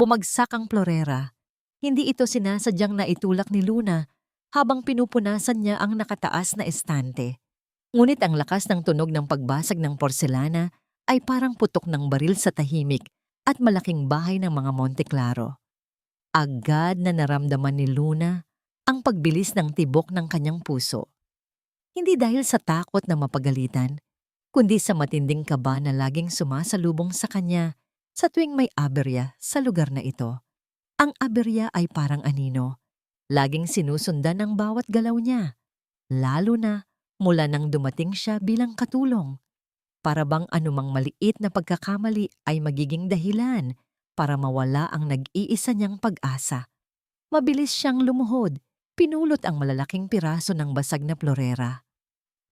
Bumagsak ang plorera. Hindi ito sinasadyang naitulak ni Luna habang pinupunasan niya ang nakataas na estante. Ngunit ang lakas ng tunog ng pagbasag ng porselana ay parang putok ng baril sa tahimik at malaking bahay ng mga Monte Claro. Agad na naramdaman ni Luna ang pagbilis ng tibok ng kanyang puso. Hindi dahil sa takot na mapagalitan, kundi sa matinding kaba na laging sumasalubong sa kanya sa tuwing may aberya sa lugar na ito. Ang aberya ay parang anino. Laging sinusundan ang bawat galaw niya, lalo na mula nang dumating siya bilang katulong. Para bang anumang maliit na pagkakamali ay magiging dahilan para mawala ang nag-iisa niyang pag-asa. Mabilis siyang lumuhod, pinulot ang malalaking piraso ng basag na plorera.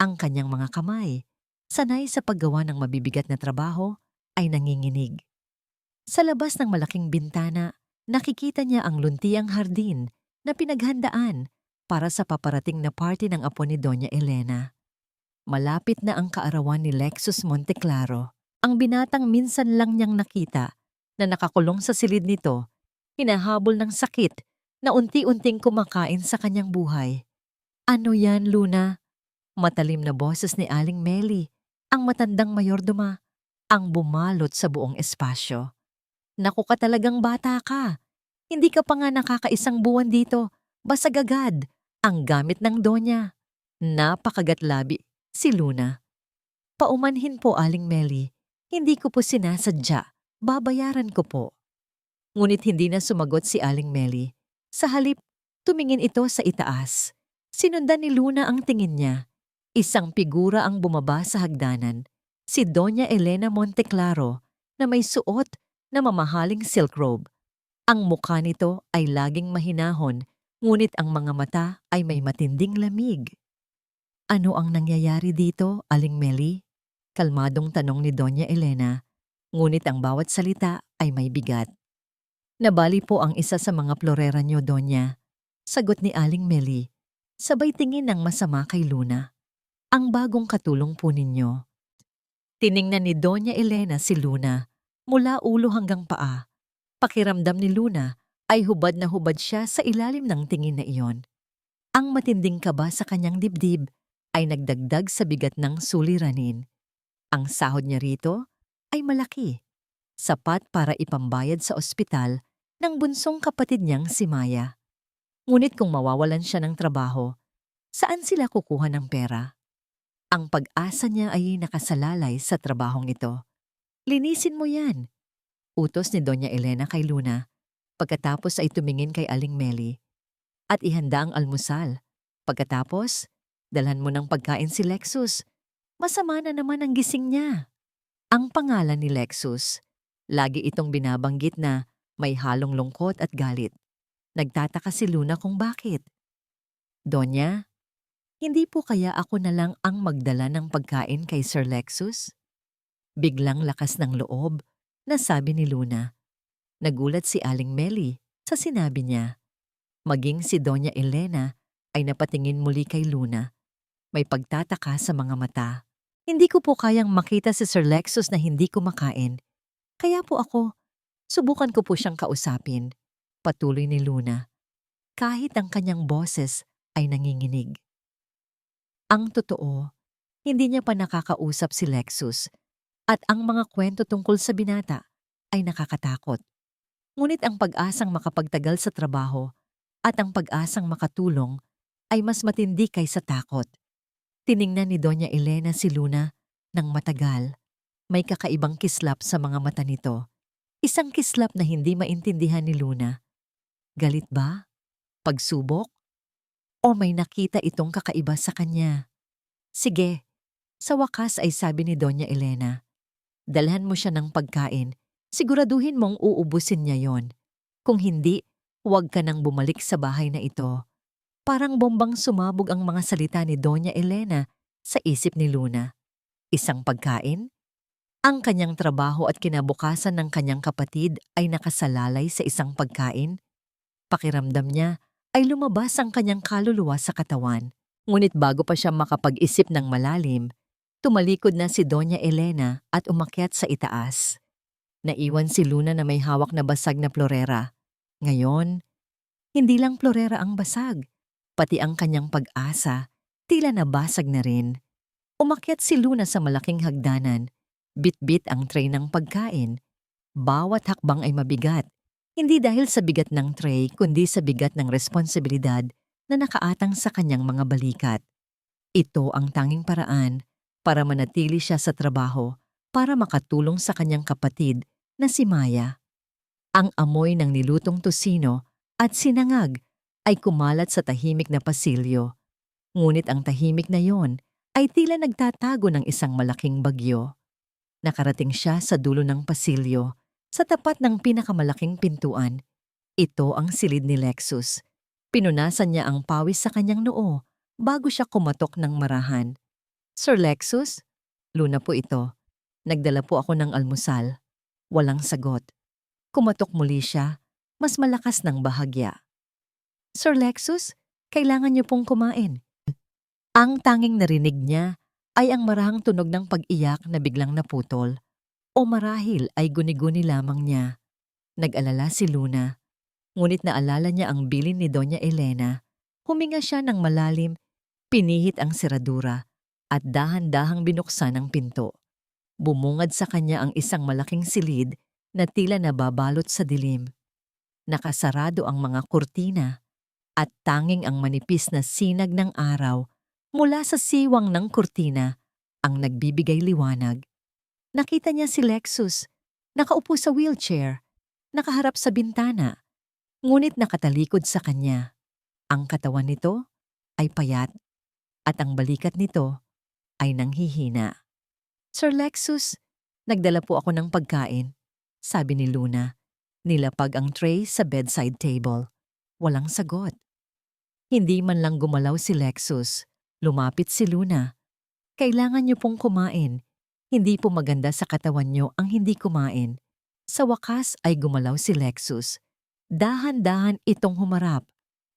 Ang kanyang mga kamay, sanay sa paggawa ng mabibigat na trabaho, ay nanginginig. Sa labas ng malaking bintana, nakikita niya ang luntiang hardin na pinaghandaan para sa paparating na party ng apo ni Doña Elena. Malapit na ang kaarawan ni Lexus Monteclaro. Ang binatang minsan lang niyang nakita na nakakulong sa silid nito, hinahabol ng sakit na unti-unting kumakain sa kanyang buhay. "Ano yan, Luna?" Matalim na boses ni Aling Meli, ang matandang mayordoma, ang bumalot sa buong espasyo. "Naku ka talagang bata ka. Hindi ka pa nga nakakaisang buwan dito. Basag agad ang gamit ng Donya." Napakagatlabi si Luna. "Paumanhin po, Aling Meli. Hindi ko po sinasadya. Babayaran ko po." Ngunit hindi na sumagot si Aling Meli. Sa halip, tumingin ito sa itaas. Sinundan ni Luna ang tingin niya. Isang figura ang bumaba sa hagdanan. Si Doña Elena Monteclaro na may suot na mamahaling silk robe. Ang mukha nito ay laging mahinahon, ngunit ang mga mata ay may matinding lamig. "Ano ang nangyayari dito, Aling Meli?" Kalmadong tanong ni Doña Elena, ngunit ang bawat salita ay may bigat. "Nabali po ang isa sa mga plorera niyo, Donya," sagot ni Aling Meli, sabay tingin ng masama kay Luna. "Ang bagong katulong po ninyo." Tiningnan ni Doña Elena si Luna mula ulo hanggang paa. Pakiramdam ni Luna ay hubad na hubad siya sa ilalim ng tingin na iyon. Ang matinding kaba sa kanyang dibdib ay nagdagdag sa bigat ng suliranin. Ang sahod niya rito ay malaki, sapat para ipambayad sa ospital ng bunsong kapatid niyang si Maya. Ngunit kung mawawalan siya ng trabaho, saan sila kukuha ng pera? Ang pag-asa niya ay nakasalalay sa trabahong ito. "Linisin mo yan," utos ni Doña Elena kay Luna. Pagkatapos ay tumingin kay Aling Meli. "At ihanda ang almusal. Pagkatapos, dalhan mo ng pagkain si Lexus. Masama na naman ang gising niya." Ang pangalan ni Lexus, lagi itong binabanggit na may halong lungkot at galit. Nagtataka si Luna kung bakit. "Donya, hindi po kaya ako na lang ang magdala ng pagkain kay Sir Lexus?" Biglang lakas ng loob na sabi ni Luna. Nagulat si Aling Meli sa sinabi niya. Maging si Doña Elena ay napatingin muli kay Luna. May pagtataka sa mga mata. "Hindi ko po kayang makita si Sir Lexus na hindi kumakain. Kaya po ako, subukan ko po siyang kausapin." Patuloy ni Luna. Kahit ang kanyang boses ay nanginginig. Ang totoo, hindi niya pa nakakausap si Lexus at ang mga kwento tungkol sa binata ay nakakatakot. Ngunit ang pag-asang makapagtagal sa trabaho at ang pag-asang makatulong ay mas matindi kaysa takot. Tiningnan ni Doña Elena si Luna ng matagal. May kakaibang kislap sa mga mata nito. Isang kislap na hindi maintindihan ni Luna. Galit ba? Pagsubok? O may nakita itong kakaiba sa kanya? "Sige," sa wakas ay sabi ni Doña Elena. "Dalhan mo siya ng pagkain. Siguraduhin mong uubusin niya yon. Kung hindi, huwag ka nang bumalik sa bahay na ito." Parang bombang sumabog ang mga salita ni Doña Elena sa isip ni Luna. Isang pagkain? Ang kanyang trabaho at kinabukasan ng kanyang kapatid ay nakasalalay sa isang pagkain? Pakiramdam niya ay lumabas ang kanyang kaluluwa sa katawan. Ngunit bago pa siya makapag-isip ng malalim, tumalikod na si Doña Elena at umakyat sa itaas. Naiwan si Luna na may hawak na basag na plorera. Ngayon, hindi lang plorera ang basag, pati ang kanyang pag-asa, tila nabasag na rin. Umakyat si Luna sa malaking hagdanan, bit-bit ang tray ng pagkain. Bawat hakbang ay mabigat, hindi dahil sa bigat ng tray kundi sa bigat ng responsibilidad na nakaatang sa kanyang mga balikat. Ito ang tanging paraan para manatili siya sa trabaho, para makatulong sa kanyang kapatid na si Maya. Ang amoy ng nilutong tosino at sinangag ay kumalat sa tahimik na pasilyo. Ngunit ang tahimik na yon ay tila nagtatago ng isang malaking bagyo. Nakarating siya sa dulo ng pasilyo, sa tapat ng pinakamalaking pintuan. Ito ang silid ni Lexus. Pinunasan niya ang pawis sa kanyang noo bago siya kumatok ng marahan. Sir Lexus? Luna po ito. Nagdala po ako ng almusal. Walang sagot. Kumatok muli siya, mas malakas ng bahagya. Sir Lexus, kailangan niyo pong kumain. Ang tanging narinig niya ay ang marahang tunog ng pag-iyak na biglang naputol. O marahil ay guni-guni lamang niya. Nag-alala si Luna. Ngunit naalala niya ang bilin ni Doña Elena. Huminga siya ng malalim, pinihit ang seradura, at dahan-dahang binuksan ang pinto. Bumungad sa kanya ang isang malaking silid na tila nababalot sa dilim. Nakasarado ang mga kurtina at tanging ang manipis na sinag ng araw mula sa siwang ng kurtina ang nagbibigay liwanag. Nakita niya si Lexus, nakaupo sa wheelchair, nakaharap sa bintana, ngunit nakatalikod sa kanya. Ang katawan nito ay payat at ang balikat nito ay nanghihina. Sir Lexus, nagdala po ako ng pagkain, sabi ni Luna. Nilapag ang tray sa bedside table. Walang sagot. Hindi man lang gumalaw si Lexus. Lumapit si Luna. Kailangan niyo pong kumain. Hindi po maganda sa katawan niyo ang hindi kumain. Sa wakas ay gumalaw si Lexus. Dahan-dahan itong humarap.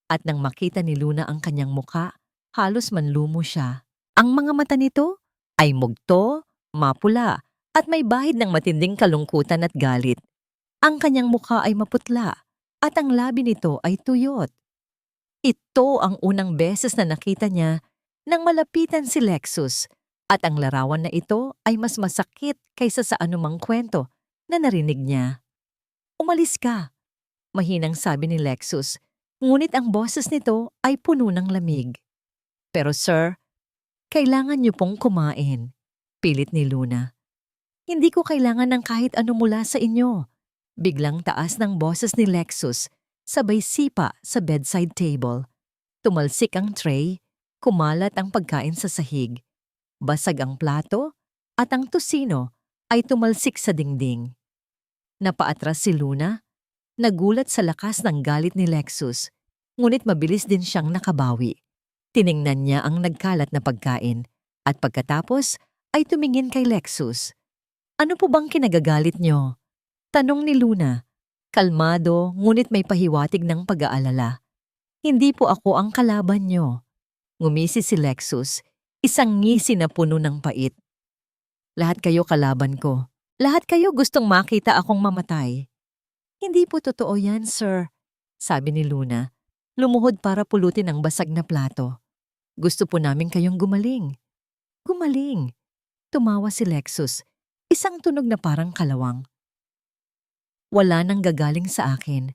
At nang makita ni Luna ang kanyang muka, halos manlumo siya. Ang mga mata nito ay mugto, mapula, at may bahid ng matinding kalungkutan at galit. Ang kanyang mukha ay maputla at ang labi nito ay tuyot. Ito ang unang beses na nakita niya nang malapitan si Lexus at ang larawan na ito ay mas masakit kaysa sa anumang kwento na narinig niya. Umalis ka, mahinang sabi ni Lexus, ngunit ang boses nito ay puno ng lamig. Pero sir, kailangan niyo pong kumain, pilit ni Luna. Hindi ko kailangan ng kahit ano mula sa inyo. Biglang taas ng boses ni Lexus, sabay sipa sa bedside table. Tumalsik ang tray, kumalat ang pagkain sa sahig. Basag ang plato at ang tosino ay tumalsik sa dingding. Napaatras si Luna, nagulat sa lakas ng galit ni Lexus, ngunit mabilis din siyang nakabawi. Tiningnan niya ang nagkalat na pagkain at pagkatapos ay tumingin kay Lexus. Ano po bang kinagagalit niyo? Tanong ni Luna, kalmado ngunit may pahiwatig ng pag-aalala. Hindi po ako ang kalaban niyo. Ngumisi si Lexus, isang ngisi na puno ng pait. Lahat kayo kalaban ko. Lahat kayo gustong makita akong mamatay. Hindi po totoo yan, sir, sabi ni Luna. Lumuhod para pulutin ang basag na plato. Gusto po namin kayong gumaling. Gumaling. Tumawa si Lexus, isang tunog na parang kalawang. Wala nang gagaling sa akin.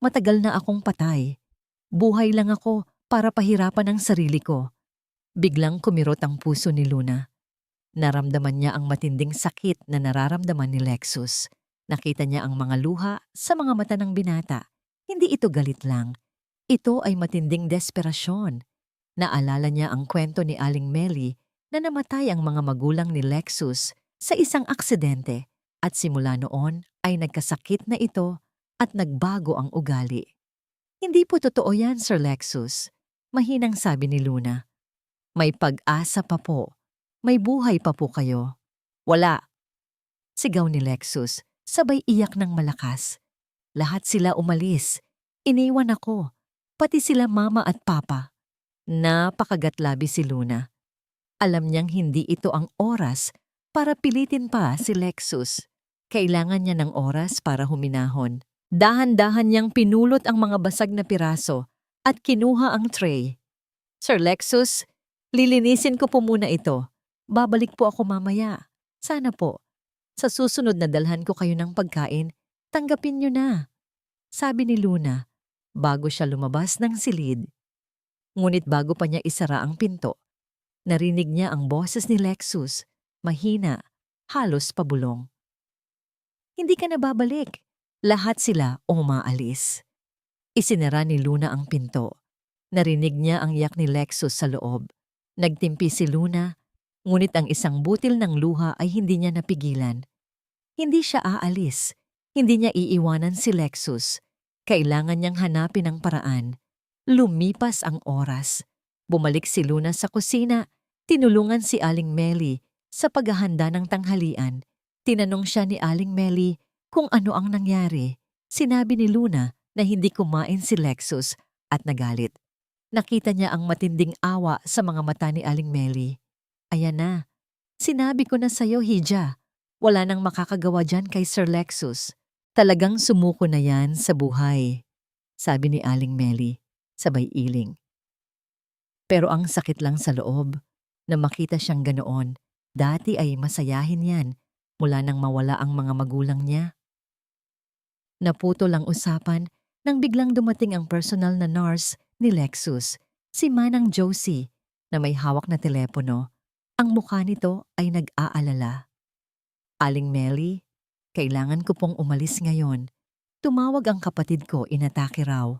Matagal na akong patay. Buhay lang ako para pahirapan ang sarili ko. Biglang kumirot ang puso ni Luna. Naramdaman niya ang matinding sakit na nararamdaman ni Lexus. Nakita niya ang mga luha sa mga mata ng binata. Hindi ito galit lang. Ito ay matinding desperasyon. Naalala niya ang kwento ni Aling Melly na namatay ang mga magulang ni Lexus sa isang aksidente at simula noon ay nagkasakit na ito at nagbago ang ugali. Hindi po totoo yan, Sir Lexus, mahinang sabi ni Luna. May pag-asa pa po. May buhay pa po kayo. Wala. Sigaw ni Lexus, sabay iyak ng malakas. Lahat sila umalis. Iniwan ako. Pati sila mama at papa. Napakagatlabi si Luna. Alam niyang hindi ito ang oras para pilitin pa si Lexus. Kailangan niya ng oras para huminahon. Dahan-dahan niyang pinulot ang mga basag na piraso at kinuha ang tray. Sir Lexus, lilinisin ko po muna ito. Babalik po ako mamaya. Sana po. Sa susunod na dalhan ko kayo ng pagkain, tanggapin niyo na. Sabi ni Luna, bago siya lumabas ng silid. Ngunit bago pa niya isara ang pinto, narinig niya ang boses ni Lexus, mahina, halos pabulong. Hindi ka na babalik. Lahat sila umaalis. Isinara ni Luna ang pinto. Narinig niya ang iyak ni Lexus sa loob. Nagtimpi si Luna, ngunit ang isang butil ng luha ay hindi niya napigilan. Hindi siya aalis. Hindi niya iiwanan si Lexus. Kailangan niyang hanapin ang paraan. Lumipas ang oras. Bumalik si Luna sa kusina. Tinulungan si Aling Melly sa paghahanda ng tanghalian. Tinanong siya ni Aling Melly kung ano ang nangyari. Sinabi ni Luna na hindi kumain si Lexus at nagalit. Nakita niya ang matinding awa sa mga mata ni Aling Melly. Ayan na. Sinabi ko na sa'yo, Hija. Wala nang makakagawa dyan kay Sir Lexus. Talagang sumuko na yan sa buhay. Sabi ni Aling Melly, sabay iling. Pero ang sakit lang sa loob na makita siyang ganoon. Dati ay masayahin yan mula nang mawala ang mga magulang niya. Naputol ang usapan nang biglang dumating ang personal na nurse ni Lexus, si Manang Josie, na may hawak na telepono. Ang mukha nito ay nag-aalala. Aling Melly, kailangan ko pong umalis ngayon. Tumawag ang kapatid ko, inatake raw.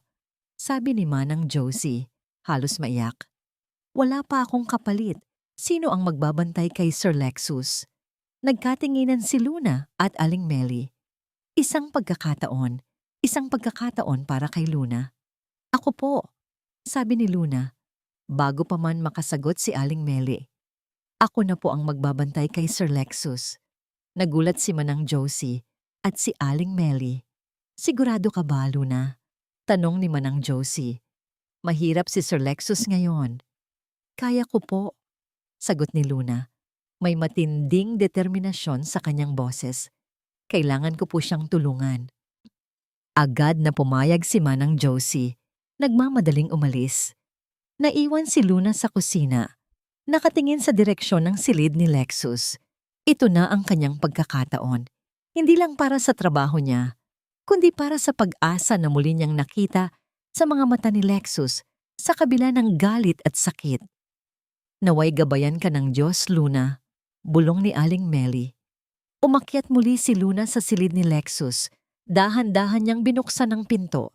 Sabi ni Manang Josie, halos maiyak. Wala pa akong kapalit. Sino ang magbabantay kay Sir Lexus? Nagkatinginan si Luna at Aling Melly. Isang pagkakataon para kay Luna. Ako po, sabi ni Luna, bago pa man makasagot si Aling Melly. Ako na po ang magbabantay kay Sir Lexus. Nagulat si Manang Josie at si Aling Melly. Sigurado ka ba, Luna? Tanong ni Manang Josie. Mahirap si Sir Lexus ngayon. Kaya ko po, sagot ni Luna. May matinding determinasyon sa kanyang boses. Kailangan ko po siyang tulungan. Agad na pumayag si Manang Josie. Nagmamadaling umalis. Naiwan si Luna sa kusina. Nakatingin sa direksyon ng silid ni Lexus. Ito na ang kanyang pagkakataon. Hindi lang para sa trabaho niya, kundi para sa pag-asa na muli niyang nakita sa mga mata ni Lexus sa kabila ng galit at sakit. Naway gabayan ka ng Diyos, Luna, bulong ni Aling Melly. Umakyat muli si Luna sa silid ni Lexus. Dahan-dahan niyang binuksan ang pinto.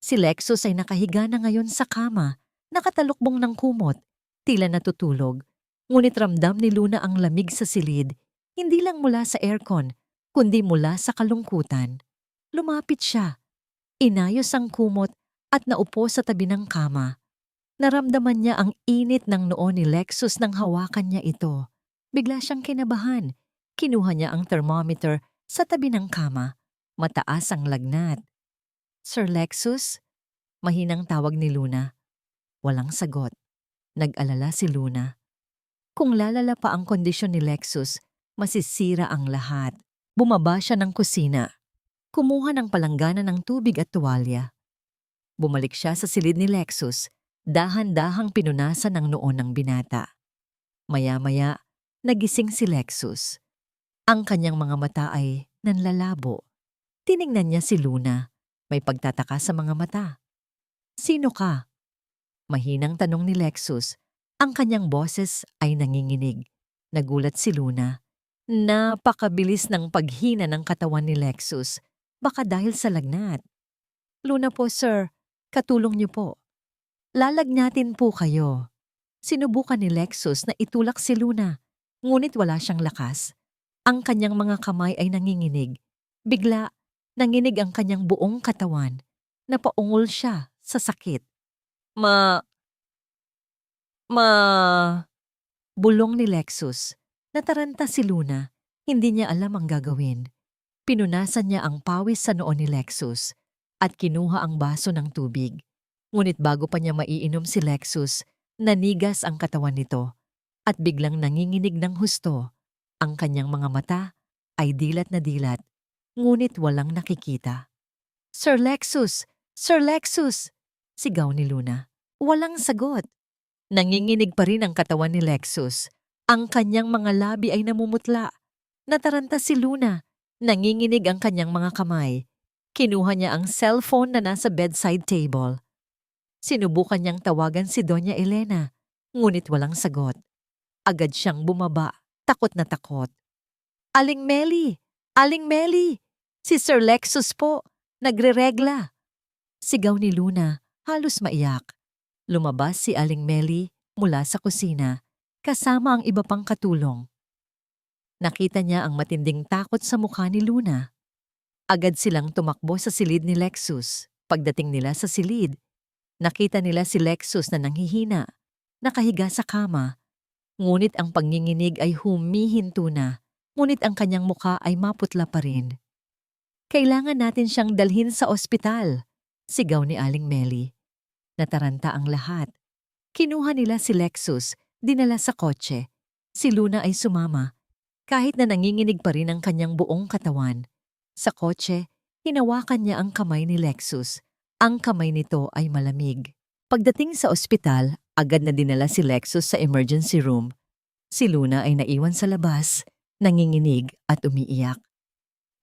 Si Lexus ay nakahiga na ngayon sa kama, nakatalukbong ng kumot, tila natutulog. Ngunit ramdam ni Luna ang lamig sa silid, hindi lang mula sa aircon, kundi mula sa kalungkutan. Lumapit siya. Inayos ang kumot at naupo sa tabi ng kama. Naramdaman niya ang init ng noo ni Lexus nang hawakan niya ito. Bigla siyang kinabahan. Kinuha niya ang thermometer sa tabi ng kama. Mataas ang lagnat. Sir Lexus? Mahinang tawag ni Luna. Walang sagot. Nag-alala si Luna. Kung lalala pa ang kondisyon ni Lexus, masisira ang lahat. Bumaba siya ng kusina. Kumuha ng palanggana ng tubig at tuwalya. Bumalik siya sa silid ni Lexus. Dahan-dahang pinunasan ang noo ng binata. Maya-maya, nagising si Lexus. Ang kanyang mga mata ay nanlalabo. Tiningnan niya si Luna. May pagtataka sa mga mata. Sino ka? Mahinang tanong ni Lexus. Ang kanyang boses ay nanginginig. Nagulat si Luna. Napakabilis ng paghina ng katawan ni Lexus. Baka dahil sa lagnat. Luna po, sir. Katulong niyo po. Lalagnatin po kayo. Sinubukan ni Lexus na itulak si Luna. Ngunit wala siyang lakas. Ang kanyang mga kamay ay nanginginig. Bigla, nanginig ang kanyang buong katawan. Napaungol siya sa sakit. Bulong ni Lexus. Nataranta si Luna. Hindi niya alam ang gagawin. Pinunasan niya ang pawis sa noo ni Lexus at kinuha ang baso ng tubig. Ngunit bago pa niya maiinom si Lexus, nanigas ang katawan nito at biglang nanginginig ng husto. Ang kanyang mga mata ay dilat na dilat ngunit walang nakikita. Sir Lexus! Sir Lexus! Sigaw ni Luna. Walang sagot. Nanginginig pa rin ang katawan ni Lexus. Ang kanyang mga labi ay namumutla. Nataranta si Luna. Nanginginig ang kanyang mga kamay. Kinuha niya ang cellphone na nasa bedside table. Sinubukan niyang tawagan si Doña Elena, ngunit walang sagot. Agad siyang bumaba, takot na takot. Aling Meli! Aling Meli! Si Sir Lexus po, nagreregla. Sigaw ni Luna, halos maiyak. Lumabas si Aling Meli mula sa kusina, kasama ang iba pang katulong. Nakita niya ang matinding takot sa mukha ni Luna. Agad silang tumakbo sa silid ni Lexus. Pagdating nila sa silid, nakita nila si Lexus na nanghihina, nakahiga sa kama. Ngunit ang panginginig ay humihinto na, ngunit ang kanyang mukha ay maputla pa rin. Kailangan natin siyang dalhin sa ospital, sigaw ni Aling Meli. Nataranta ang lahat. Kinuha nila si Lexus, dinala sa kotse. Si Luna ay sumama, kahit na nanginginig pa rin ang kanyang buong katawan. Sa kotse, hinawakan niya ang kamay ni Lexus. Ang kamay nito ay malamig. Pagdating sa ospital, agad na dinala si Lexus sa emergency room. Si Luna ay naiwan sa labas, nanginginig at umiiyak.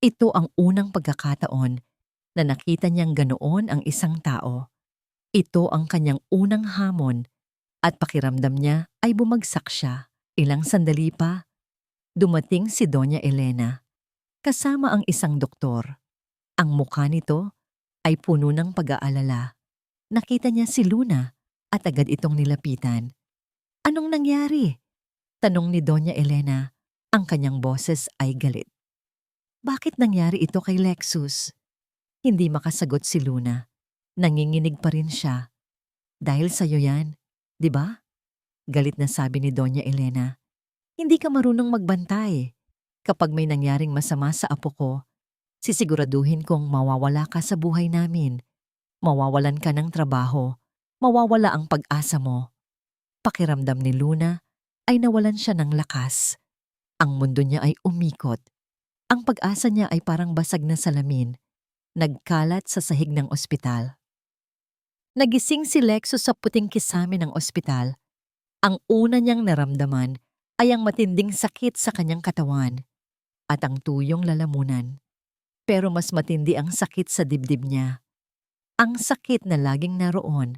Ito ang unang pagkakataon na nakita niyang ganoon ang isang tao. Ito ang kanyang unang hamon at pakiramdam niya ay bumagsak siya. Ilang sandali pa, dumating si Doña Elena, kasama ang isang doktor. Ang mukha nito ay puno ng pag-aalala. Nakita niya si Luna at agad itong nilapitan. Anong nangyari? Tanong ni Doña Elena. Ang kanyang boses ay galit. Bakit nangyari ito kay Lexus? Hindi makasagot si Luna. Nanginginig pa rin siya. Dahil sa'yo yan, di ba? Galit na sabi ni Doña Elena. Hindi ka marunong magbantay. Kapag may nangyaring masama sa apo ko, sisiguraduhin kong mawawala ka sa buhay namin. Mawawalan ka ng trabaho. Mawawala ang pag-asa mo. Pakiramdam ni Luna ay nawalan siya ng lakas. Ang mundo niya ay umikot. Ang pag-asa niya ay parang basag na salamin. Nagkalat sa sahig ng ospital. Nagising si Lexus sa puting kisame ng ospital. Ang una niyang naramdaman ay ang matinding sakit sa kanyang katawan at ang tuyong lalamunan. Pero mas matindi ang sakit sa dibdib niya. Ang sakit na laging naroon.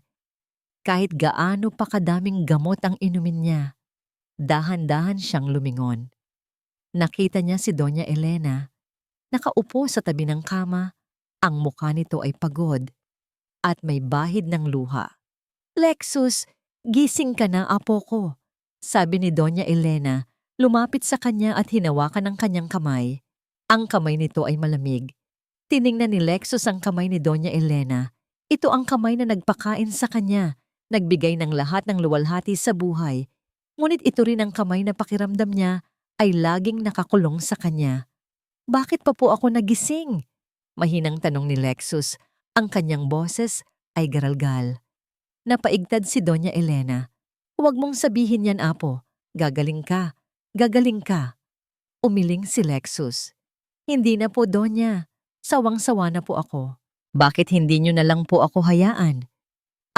Kahit gaano pa kadaming gamot ang inumin niya, dahan-dahan siyang lumingon. Nakita niya si Doña Elena. Nakaupo sa tabi ng kama, ang mukha nito ay pagod at may bahid ng luha. Lexus, gising ka na, apo ko, sabi ni Doña Elena, lumapit sa kanya at hinawakan ang kanyang kamay. Ang kamay nito ay malamig. Tiningnan ni Lexus ang kamay ni Doña Elena. Ito ang kamay na nagpakain sa kanya, nagbigay ng lahat ng luwalhati sa buhay. Ngunit ito rin ang kamay na pakiramdam niya ay laging nakakulong sa kanya. Bakit pa po ako nagising? Mahinang tanong ni Lexus. Ang kanyang boses ay garalgal. Napaigtad si Doña Elena. Huwag mong sabihin yan, apo. Gagaling ka. Gagaling ka. Umiling si Lexus. Hindi na po, Doña. Sawang-sawa na po ako. Bakit hindi niyo na lang po ako hayaan?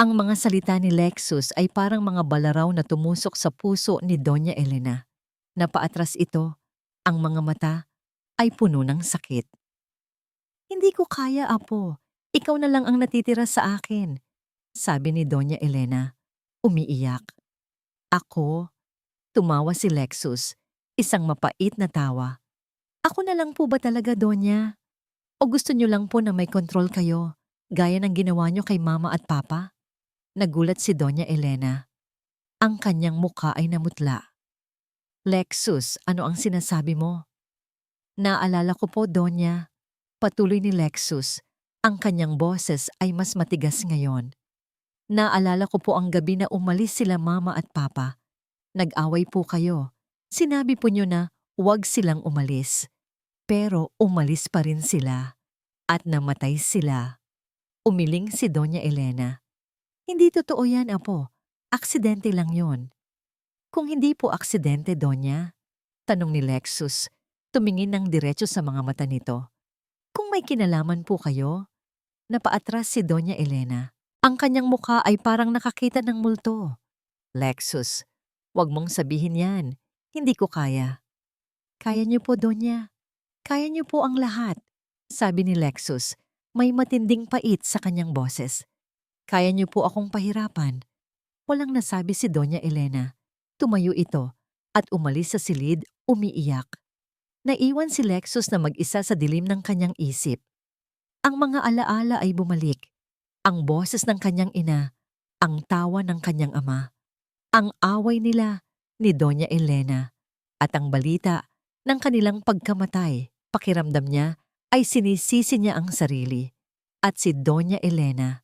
Ang mga salita ni Lexus ay parang mga balaraw na tumusok sa puso ni Doña Elena. Napaatras ito. Ang mga mata ay puno ng sakit. Hindi ko kaya, apo. Ikaw na lang ang natitira sa akin, sabi ni Doña Elena, umiiyak. Ako? Tumawa si Lexus, isang mapait na tawa. Ako na lang po ba talaga, Doña? O gusto niyo lang po na may kontrol kayo, gaya ng ginawa niyo kay Mama at Papa? Nagulat si Doña Elena. Ang kanyang mukha ay namutla. Lexus, ano ang sinasabi mo? Naalala ko po, Doña. Patuloy ni Lexus. Ang kanyang boses ay mas matigas ngayon. Naalala ko po ang gabi na umalis sila Mama at Papa. Nag-away po kayo. Sinabi po niyo na huwag silang umalis. Pero umalis pa rin sila. At namatay sila. Umiling si Doña Elena. Hindi totoo yan, apo. Aksidente lang yon. Kung hindi po aksidente, Doña, tanong ni Lexus, tumingin ng diretso sa mga mata nito. may kinalaman po kayo? Napaatras si Doña Elena. Ang kanyang mukha ay parang nakakita ng multo. Lexus, wag mong sabihin yan. Hindi ko kaya. Kaya niyo po, Donya. Kaya niyo po ang lahat. Sabi ni Lexus, may matinding pait sa kanyang boses. Kaya niyo po akong pahirapan. Walang nasabi si Doña Elena. Tumayo ito at umalis sa silid, umiiyak. Naiwan si Lexus na mag-isa sa dilim ng kanyang isip. Ang mga alaala ay bumalik. Ang boses ng kanyang ina, ang tawa ng kanyang ama, ang away nila ni Doña Elena, at ang balita ng kanilang pagkamatay. Pakiramdam niya ay sinisisi niya ang sarili at si Doña Elena.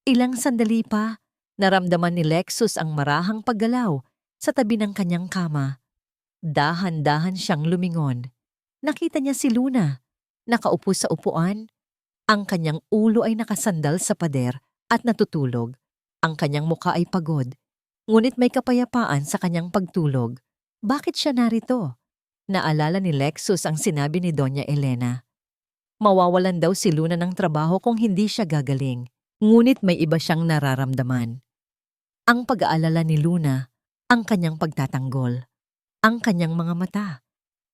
Ilang sandali pa, naramdaman ni Lexus ang marahang paggalaw sa tabi ng kanyang kama. Dahan-dahan siyang lumingon. Nakita niya si Luna, nakaupo sa upuan. Ang kanyang ulo ay nakasandal sa pader at natutulog. Ang kanyang mukha ay pagod, ngunit may kapayapaan sa kanyang pagtulog. Bakit siya narito? Naalala ni Lexus ang sinabi ni Doña Elena. Mawawalan daw si Luna ng trabaho kung hindi siya gagaling, ngunit may iba siyang nararamdaman. Ang pag-aalala ni Luna, ang kanyang pagtatanggol, ang kanyang mga mata.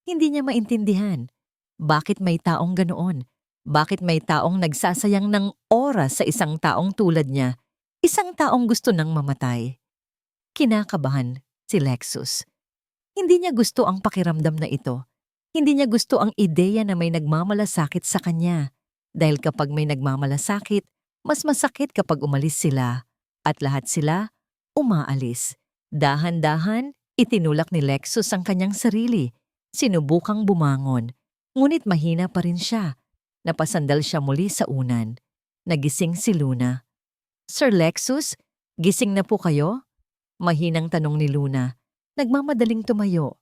Hindi niya maintindihan. Bakit may taong ganoon? Bakit may taong nagsasayang ng oras sa isang taong tulad niya? Isang taong gusto nang mamatay. Kinakabahan si Lexus. Hindi niya gusto ang pakiramdam na ito. Hindi niya gusto ang ideya na may nagmamalasakit sa kanya. Dahil kapag may nagmamalasakit, mas masakit kapag umalis sila. At lahat sila, umaalis. Dahan-dahan, itinulak ni Lexus ang kanyang sarili. Sinubukang bumangon, ngunit mahina pa rin siya. Napasandal siya muli sa unan. Nagising si Luna. Sir Lexus, gising na po kayo? Mahinang tanong ni Luna. Nagmamadaling tumayo.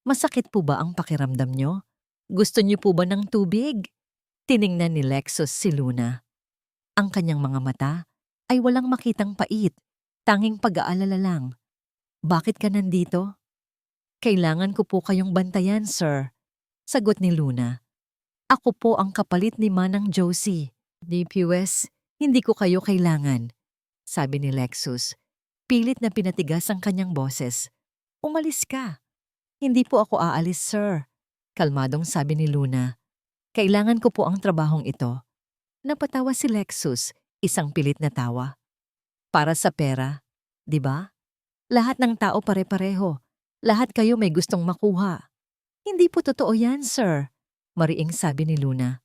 Masakit po ba ang pakiramdam nyo? Gusto niyo po ba ng tubig? Tiningnan ni Lexus si Luna. Ang kanyang mga mata ay walang makitang pait, tanging pag-aalala lang. Bakit ka nandito? Kailangan ko po kayong bantayan, sir. Sagot ni Luna. Ako po ang kapalit ni Manang Josie. DPWS, hindi ko kayo kailangan. Sabi ni Lexus. Pilit na pinatigas ang kanyang boses. Umalis ka. Hindi po ako aalis, sir. Kalmadong sabi ni Luna. Kailangan ko po ang trabahong ito. Napatawa si Lexus, isang pilit na tawa. Para sa pera, di ba? Lahat ng tao pare-pareho. Lahat kayo may gustong makuha. Hindi po totoo yan, sir. Mariing sabi ni Luna.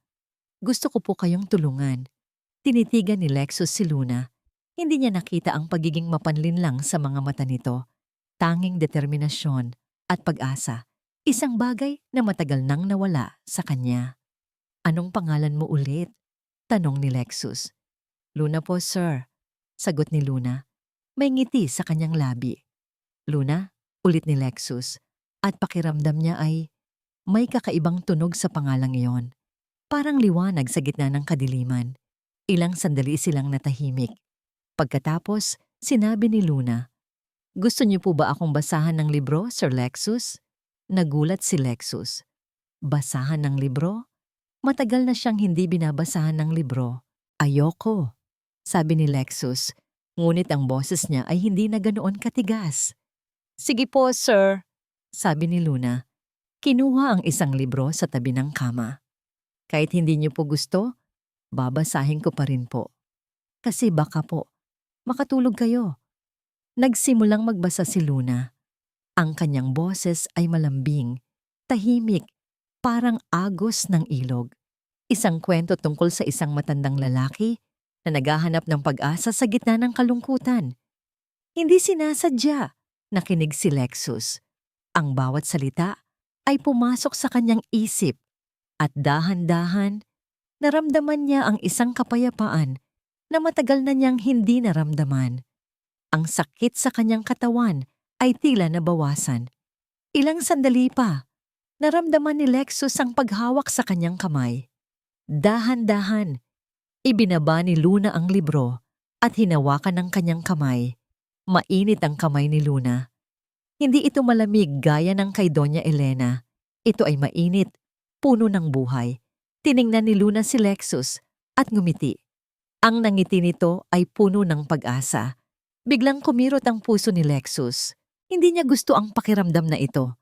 Gusto ko po kayong tulungan. Tinitigan ni Lexus si Luna. Hindi niya nakita ang pagiging mapanlinlang sa mga mata nito. Tanging determinasyon at pag-asa. Isang bagay na matagal nang nawala sa kanya. Anong pangalan mo ulit? Tanong ni Lexus. Luna po, sir. Sagot ni Luna. May ngiti sa kanyang labi. Luna? Ulit ni Lexus, at pakiramdam niya ay may kakaibang tunog sa pangalang iyon. Parang liwanag sa gitna ng kadiliman. Ilang sandali silang natahimik. Pagkatapos, sinabi ni Luna, Gusto niyo po ba akong basahan ng libro, Sir Lexus? Nagulat si Lexus. Basahan ng libro? Matagal na siyang hindi binabasahan ng libro. Ayoko, sabi ni Lexus, ngunit ang boses niya ay hindi na ganoon katigas. Sige po, sir, sabi ni Luna. Kinuha ang isang libro sa tabi ng kama. Kahit hindi niyo po gusto, babasahin ko pa rin po. Kasi baka po, makatulog kayo. Nagsimulang magbasa si Luna. Ang kanyang boses ay malambing, tahimik, parang agos ng ilog. Isang kwento tungkol sa isang matandang lalaki na naghahanap ng pag-asa sa gitna ng kalungkutan. Hindi sinasadya. Nakinig si Lexus. Ang bawat salita ay pumasok sa kanyang isip at dahan-dahan naramdaman niya ang isang kapayapaan na matagal na niyang hindi naramdaman. Ang sakit sa kanyang katawan ay tila nabawasan. Ilang sandali pa, naramdaman ni Lexus ang paghawak sa kanyang kamay. Dahan-dahan, ibinaba ni Luna ang libro at hinawakan ng kanyang kamay. Mainit ang kamay ni Luna. Hindi ito malamig gaya ng kay Doña Elena. Ito ay mainit, puno ng buhay. Tiningnan ni Luna si Lexus at ngumiti. Ang nangiti nito ay puno ng pag-asa. Biglang kumirot ang puso ni Lexus. Hindi niya gusto ang pakiramdam na ito.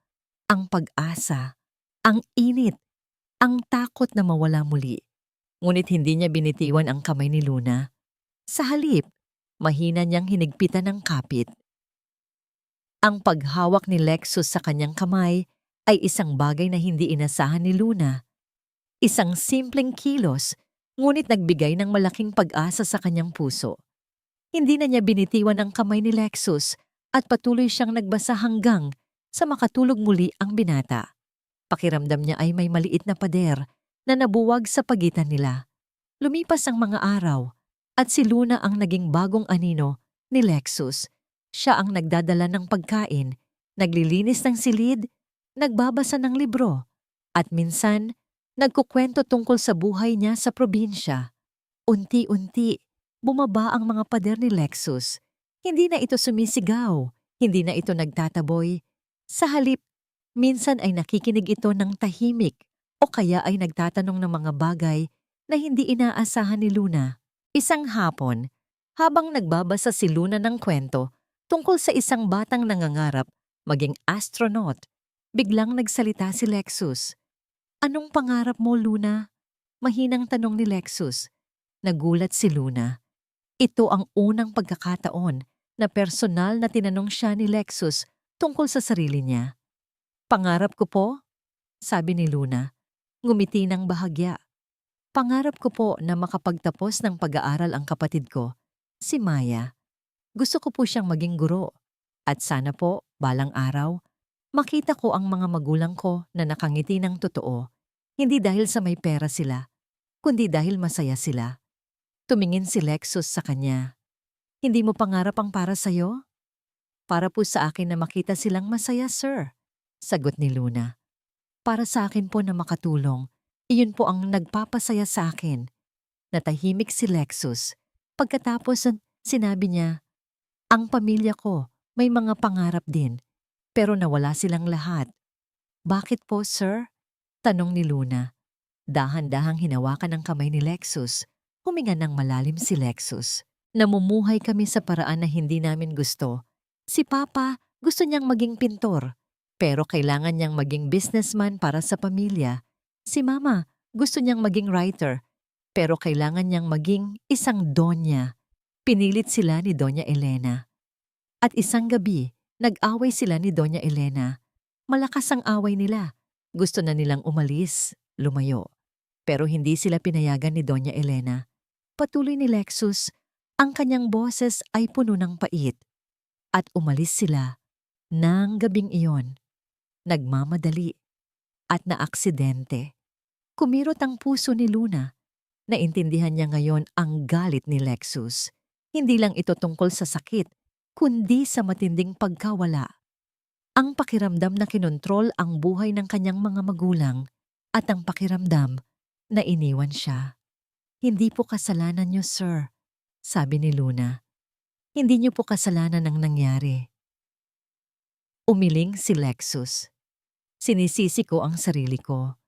Ang pag-asa, ang init, ang takot na mawala muli. Ngunit hindi niya binitiwan ang kamay ni Luna. Sa halip, mahina niyang hinigpitan ng kapit. Ang paghawak ni Lexus sa kanyang kamay ay isang bagay na hindi inasahan ni Luna. Isang simpleng kilos, ngunit nagbigay ng malaking pag-asa sa kanyang puso. Hindi na niya binitiwan ang kamay ni Lexus at patuloy siyang nagbasa hanggang sa makatulog muli ang binata. Pakiramdam niya ay may maliit na pader na nabuwag sa pagitan nila. Lumipas ang mga araw at si Luna ang naging bagong anino ni Lexus. Siya ang nagdadala ng pagkain, naglilinis ng silid, nagbabasa ng libro, at minsan, nagkukwento tungkol sa buhay niya sa probinsya. Unti-unti, bumaba ang mga pader ni Lexus. Hindi na ito sumisigaw, hindi na ito nagtataboy. Sa halip, minsan ay nakikinig ito ng tahimik o kaya ay nagtatanong ng mga bagay na hindi inaasahan ni Luna. Isang hapon, habang nagbabasa si Luna ng kwento tungkol sa isang batang nangangarap maging astronaut, biglang nagsalita si Lexus. "Anong pangarap mo, Luna?" Mahinang tanong ni Lexus. Nagulat si Luna. Ito ang unang pagkakataon na personal na tinanong siya ni Lexus tungkol sa sarili niya. "Pangarap ko po," sabi ni Luna. Ngumiti ng bahagya. "Pangarap ko po na makapagtapos ng pag-aaral ang kapatid ko, si Maya. Gusto ko po siyang maging guro. At sana po, balang araw, makita ko ang mga magulang ko na nakangiti ng totoo, hindi dahil sa may pera sila, kundi dahil masaya sila." Tumingin si Lexus sa kanya. "Hindi mo pangarap ang para sa'yo?" "Para po sa akin na makita silang masaya, sir," sagot ni Luna. "Para sa akin po na makatulong. Iyon po ang nagpapasaya sa akin." Natahimik si Lexus. Pagkatapos, sinabi niya, "Ang pamilya ko may mga pangarap din, pero nawala silang lahat." "Bakit po, sir?" tanong ni Luna. Dahan-dahang hinawakan ang kamay ni Lexus. Huminga ng malalim si Lexus. "Namumuhay kami sa paraan na hindi namin gusto. Si Papa gusto niyang maging pintor, pero kailangan niyang maging businessman para sa pamilya. Si Mama gusto niyang maging writer, pero kailangan niyang maging isang donya." Pinilit sila ni Doña Elena. At isang gabi, nag-away sila ni Doña Elena. Malakas ang away nila. Gusto na nilang umalis, lumayo. Pero hindi sila pinayagan ni Doña Elena. Patuloy ni Lexus, ang kanyang boses ay puno ng pait. At umalis sila ng gabing iyon. Nagmamadali at naaksidente. Kumirot ang puso ni Luna. Naintindihan niya ngayon ang galit ni Lexus. Hindi lang ito tungkol sa sakit, kundi sa matinding pagkawala. Ang pakiramdam na kinontrol ang buhay ng kanyang mga magulang at ang pakiramdam na iniwan siya. "Hindi po kasalanan niyo, sir," sabi ni Luna. "Hindi niyo po kasalanan ang nangyari." Umiling si Lexus. "Sinisisi ko ang sarili ko.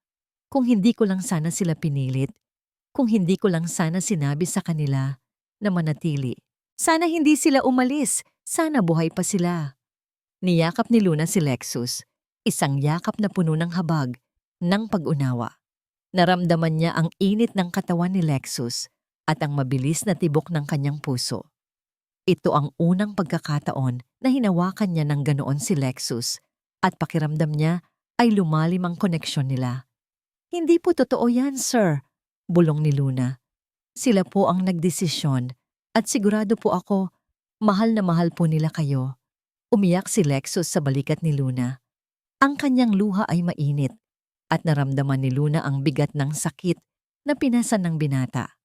Kung hindi ko lang sana sila pinilit, kung hindi ko lang sana sinabi sa kanila na manatili. Sana hindi sila umalis, sana buhay pa sila." Niyakap ni Luna si Lexus, isang yakap na puno ng habag, ng pag-unawa. Naramdaman niya ang init ng katawan ni Lexus at ang mabilis na tibok ng kanyang puso. Ito ang unang pagkakataon na hinawakan niya ng ganoon si Lexus at pakiramdam niya ay lumalim ang koneksyon nila. "Hindi po totoo yan, sir," bulong ni Luna. "Sila po ang nagdesisyon at sigurado po ako, mahal na mahal po nila kayo." Umiyak si Lexus sa balikat ni Luna. Ang kanyang luha ay mainit at naramdaman ni Luna ang bigat ng sakit na pinasan ng binata.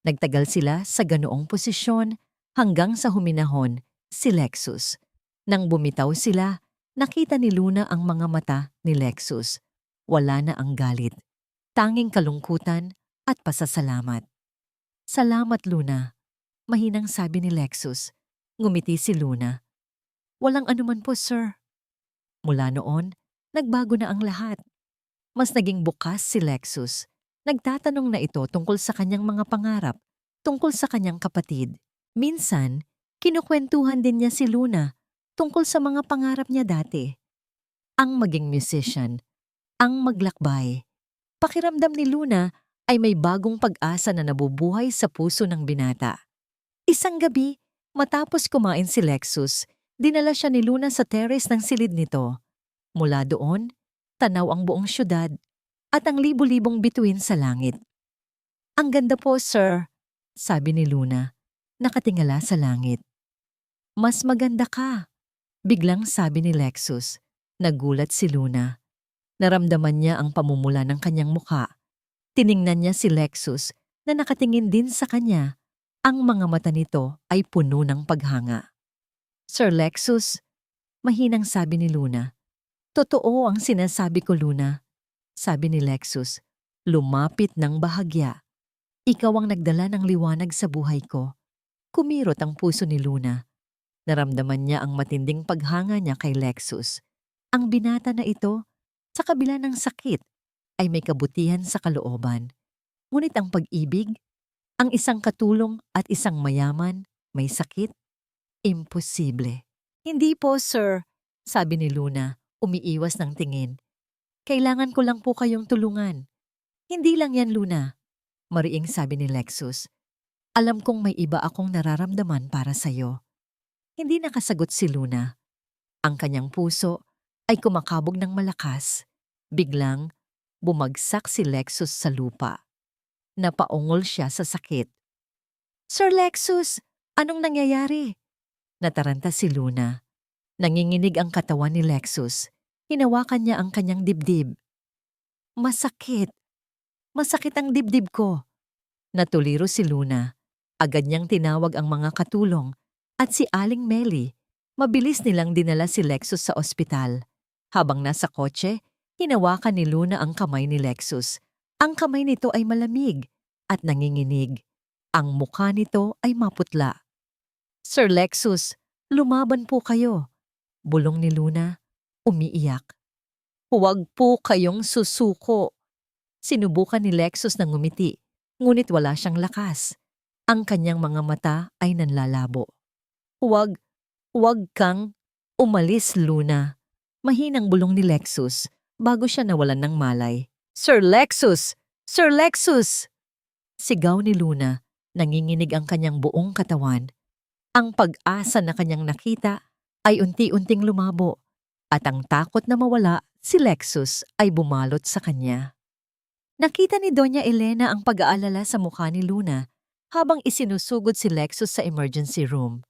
Nagtagal sila sa ganoong posisyon hanggang sa huminahon si Lexus. Nang bumitaw sila, nakita ni Luna ang mga mata ni Lexus. Wala na ang galit, tanging kalungkutan at pasasalamat. "Salamat, Luna," mahinang sabi ni Lexus. Ngumiti si Luna. "Walang anuman po, sir." Mula noon, nagbago na ang lahat. Mas naging bukas si Lexus. Nagtatanong na ito tungkol sa kanyang mga pangarap, tungkol sa kanyang kapatid. Minsan, kinukwentuhan din niya si Luna tungkol sa mga pangarap niya dati. Ang maging musician, ang maglakbay. Pakiramdam ni Luna ay may bagong pag-asa na nabubuhay sa puso ng binata. Isang gabi, matapos kumain si Lexus, dinala siya ni Luna sa terrace ng silid nito. Mula doon, tanaw ang buong syudad at ang libu-libong bituin sa langit. "Ang ganda po, sir," sabi ni Luna, nakatingala sa langit. "Mas maganda ka," biglang sabi ni Lexus. Nagulat si Luna. Naramdaman niya ang pamumula ng kanyang mukha. Tiningnan niya si Lexus na nakatingin din sa kanya. Ang mga mata nito ay puno ng paghanga. "Sir Lexus," mahinang sabi ni Luna. "Totoo ang sinasabi ko, Luna," sabi ni Lexus. "Lumapit ng bahagya. Ikaw ang nagdala ng liwanag sa buhay ko." Kumirot ang puso ni Luna. Naramdaman niya ang matinding paghanga niya kay Lexus. Ang binata na ito, sa kabila ng sakit, ay may kabutihan sa kalooban. Ngunit ang pag-ibig, ang isang katulong at isang mayaman, may sakit? Imposible. "Hindi po, sir," sabi ni Luna, umiiwas ng tingin. "Kailangan ko lang po kayong tulungan." "Hindi lang yan, Luna," mariing sabi ni Lexus. "Alam kong may iba akong nararamdaman para sa'yo." Hindi nakasagot si Luna. Ang kanyang puso ay kumakabog ng malakas. Biglang, bumagsak si Lexus sa lupa. Napaungol siya sa sakit. "Sir Lexus, anong nangyayari?" Nataranta si Luna. Nanginginig ang katawan ni Lexus. Hinawakan niya ang kanyang dibdib. "Masakit. Masakit ang dibdib ko." Natuliro si Luna. Agad niyang tinawag ang mga katulong at si Aling Melly. Mabilis nilang dinala si Lexus sa ospital. Habang nasa kotse, hinawakan ni Luna ang kamay ni Lexus. Ang kamay nito ay malamig at nanginginig. Ang mukha nito ay maputla. "Sir Lexus, lumaban po kayo," bulong ni Luna, umiiyak. "Huwag po kayong susuko." Sinubukan ni Lexus na ngumiti, ngunit wala siyang lakas. Ang kanyang mga mata ay nanlalabo. "Huwag kang umalis, Luna," mahinang bulong ni Lexus bago siya nawalan ng malay. "Sir Lexus! Sir Lexus!" Sigaw ni Luna, nanginginig ang kanyang buong katawan. Ang pag-asa na kanyang nakita ay unti-unting lumabo at ang takot na mawala si Lexus ay bumalot sa kanya. Nakita ni Doña Elena ang pag-aalala sa mukha ni Luna habang isinusugod si Lexus sa emergency room.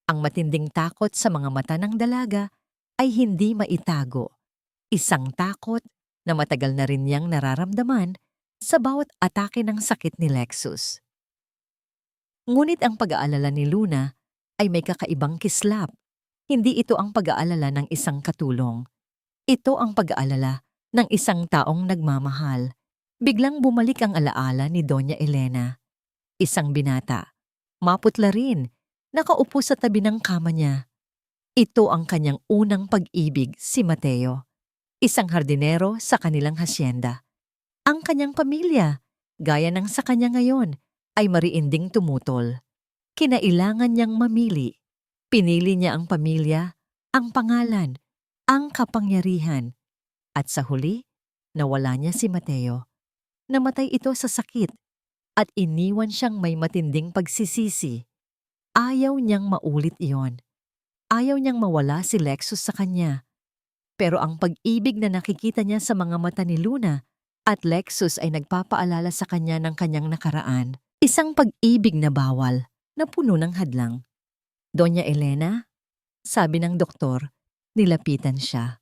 Ang matinding takot sa mga mata ng dalaga ay hindi maitago. Isang takot na matagal na rin niyang nararamdaman sa bawat atake ng sakit ni Lexus. Ngunit ang pag-aalala ni Luna ay may kakaibang kislap. Hindi ito ang pag-aalala ng isang katulong. Ito ang pag-aalala ng isang taong nagmamahal. Biglang bumalik ang alaala ni Doña Elena. Isang binata, maputla rin, nakaupo sa tabi ng kama niya. Ito ang kanyang unang pag-ibig, si Mateo. Isang hardinero sa kanilang hasyenda. Ang kanyang pamilya, gaya ng sa kanya ngayon, ay mariinding tumutol. Kinailangan niyang mamili. Pinili niya ang pamilya, ang pangalan, ang kapangyarihan. At sa huli, nawala niya si Mateo. Namatay ito sa sakit at iniwan siyang may matinding pagsisisi. Ayaw niyang maulit iyon. Ayaw niyang mawala si Lexus sa kanya. Pero ang pag-ibig na nakikita niya sa mga mata ni Luna at Lexus ay nagpapaalala sa kanya ng kanyang nakaraan. Isang pag-ibig na bawal, na puno ng hadlang. "Doña Elena?" sabi ng doktor, nilapitan siya.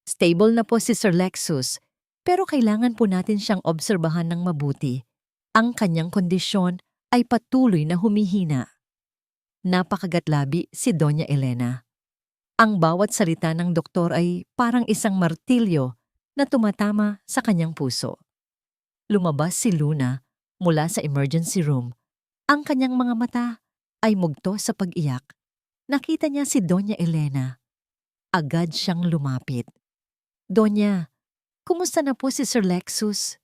"Stable na po si Sir Lexus, pero kailangan po natin siyang obserbahan ng mabuti. Ang kanyang kondisyon ay patuloy na humihina." Napakagatlabi si Doña Elena. Ang bawat salita ng doktor ay parang isang martilyo na tumatama sa kanyang puso. Lumabas si Luna mula sa emergency room. Ang kanyang mga mata ay mugto sa pag-iyak. Nakita niya si Doña Elena. Agad siyang lumapit. "Doña, kumusta na po si Sir Lexus?"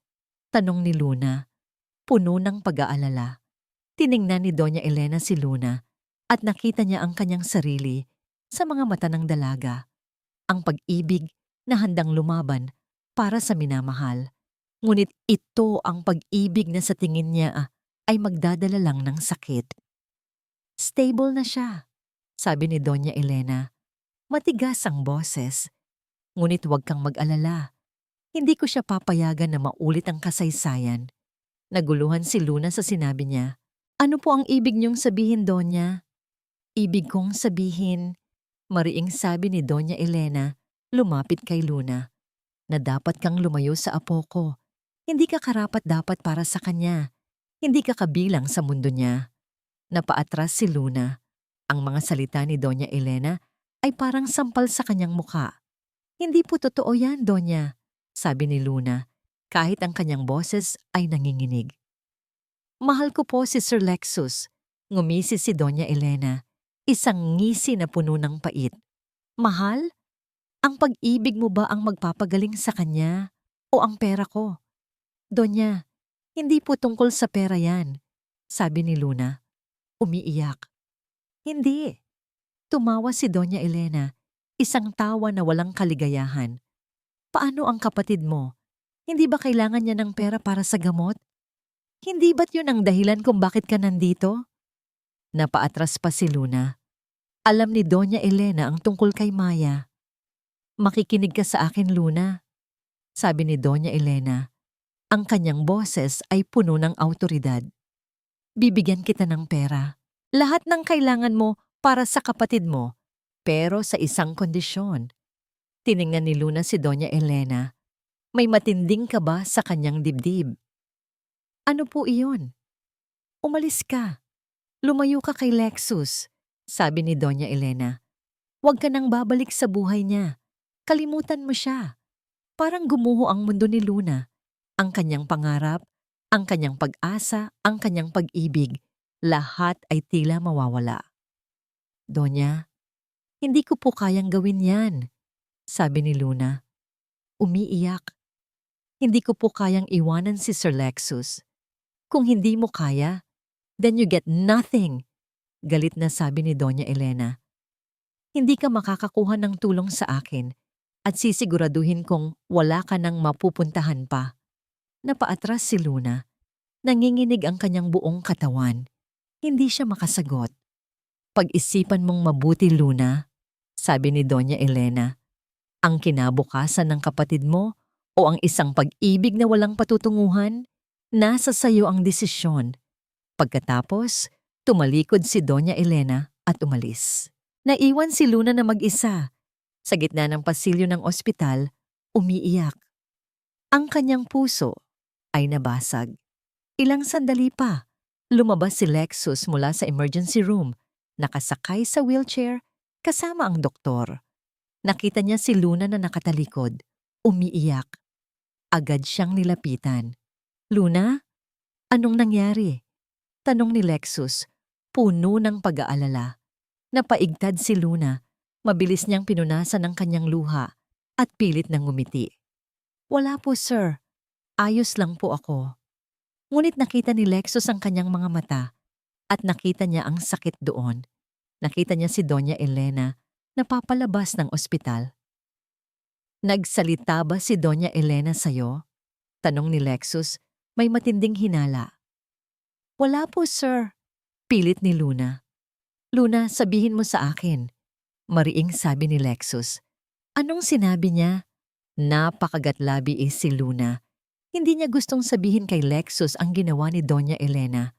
Tanong ni Luna, puno ng pag-aalala. Tiningnan ni Doña Elena si Luna at nakita niya ang kanyang sarili sa mga mata ng dalaga. Ang pag-ibig na handang lumaban para sa minamahal. Ngunit ito ang pag-ibig na sa tingin niya ay magdadala lang ng sakit. Stable na siya, sabi ni Doña Elena. Matigas ang boses. Ngunit huwag kang mag-alala. Hindi ko siya papayagan na maulit ang kasaysayan. Naguluhan si Luna sa sinabi niya. Ano po ang ibig niyong sabihin, Donya? Ibig kong sabihin, mariing sabi ni Doña Elena, lumapit kay Luna, na dapat kang lumayo sa apo ko. Hindi ka karapat-dapat para sa kanya. Hindi ka kabilang sa mundo niya. Napaatras si Luna. Ang mga salita ni Doña Elena ay parang sampal sa kanyang muka. Hindi po totoo yan, Donya, sabi ni Luna, kahit ang kanyang boses ay nanginginig. Mahal ko po si Sir Lexus, ngumisi si Doña Elena, isang ngisi na puno ng pait. Mahal? Ang pag-ibig mo ba ang magpapagaling sa kanya o ang pera ko? Donya, hindi po tungkol sa pera yan, sabi ni Luna. Umiiyak. Hindi. Tumawa si Doña Elena, isang tawa na walang kaligayahan. Paano ang kapatid mo? Hindi ba kailangan niya ng pera para sa gamot? Hindi ba't yun ang dahilan kung bakit ka nandito? Napaatras pa si Luna. Alam ni Doña Elena ang tungkol kay Maya. Makikinig ka sa akin, Luna, sabi ni Doña Elena. Ang kanyang boses ay puno ng awtoridad. Bibigyan kita ng pera. Lahat ng kailangan mo para sa kapatid mo, pero sa isang kondisyon. Tiningnan ni Luna si Doña Elena. May matinding ka ba sa kanyang dibdib? Ano po iyon? Umalis ka. Lumayo ka kay Lexus, sabi ni Doña Elena. Huwag ka nang babalik sa buhay niya. Kalimutan mo siya. Parang gumuho ang mundo ni Luna. Ang kanyang pangarap, ang kanyang pag-asa, ang kanyang pag-ibig, lahat ay tila mawawala. Donya, hindi ko po kayang gawin yan, sabi ni Luna. Umiiyak. Hindi ko po kayang iwanan si Sir Lexus. Kung hindi mo kaya, then you get nothing, galit na sabi ni Doña Elena. Hindi ka makakakuha ng tulong sa akin at sisiguraduhin kong wala ka nang mapupuntahan pa. Napaatras si Luna. Nanginginig ang kanyang buong katawan. Hindi siya makasagot. Pag-isipan mong mabuti, Luna, sabi ni Doña Elena. Ang kinabukasan ng kapatid mo o ang isang pag-ibig na walang patutunguhan, nasa sayo ang desisyon. Pagkatapos, tumalikod si Doña Elena at umalis. Naiwan si Luna na mag-isa. Sa gitna ng pasilyo ng ospital, umiiyak. Ang kanyang puso ay nabasag. Ilang sandali pa, lumabas si Lexus mula sa emergency room, nakasakay sa wheelchair kasama ang doktor. Nakita niya si Luna na nakatalikod, umiiyak. Agad siyang nilapitan. Luna, anong nangyari? Tanong ni Lexus, puno ng pag-aalala. Napaigtad si Luna, mabilis niyang pinunasan ang kanyang luha at pilit nang ngumiti. Wala po, sir. Ayos lang po ako. Ngunit nakita ni Lexus ang kanyang mga mata at nakita niya ang sakit doon. Nakita niya si Doña Elena na papalabas ng ospital. Nagsalita ba si Doña Elena sa'yo? Tanong ni Lexus, may matinding hinala. Wala po, sir. Pilit ni Luna. Luna, sabihin mo sa akin. Mariing sabi ni Lexus. Anong sinabi niya? Napakagatlabi si Luna. Hindi niya gustong sabihin kay Lexus ang ginawa ni Doña Elena.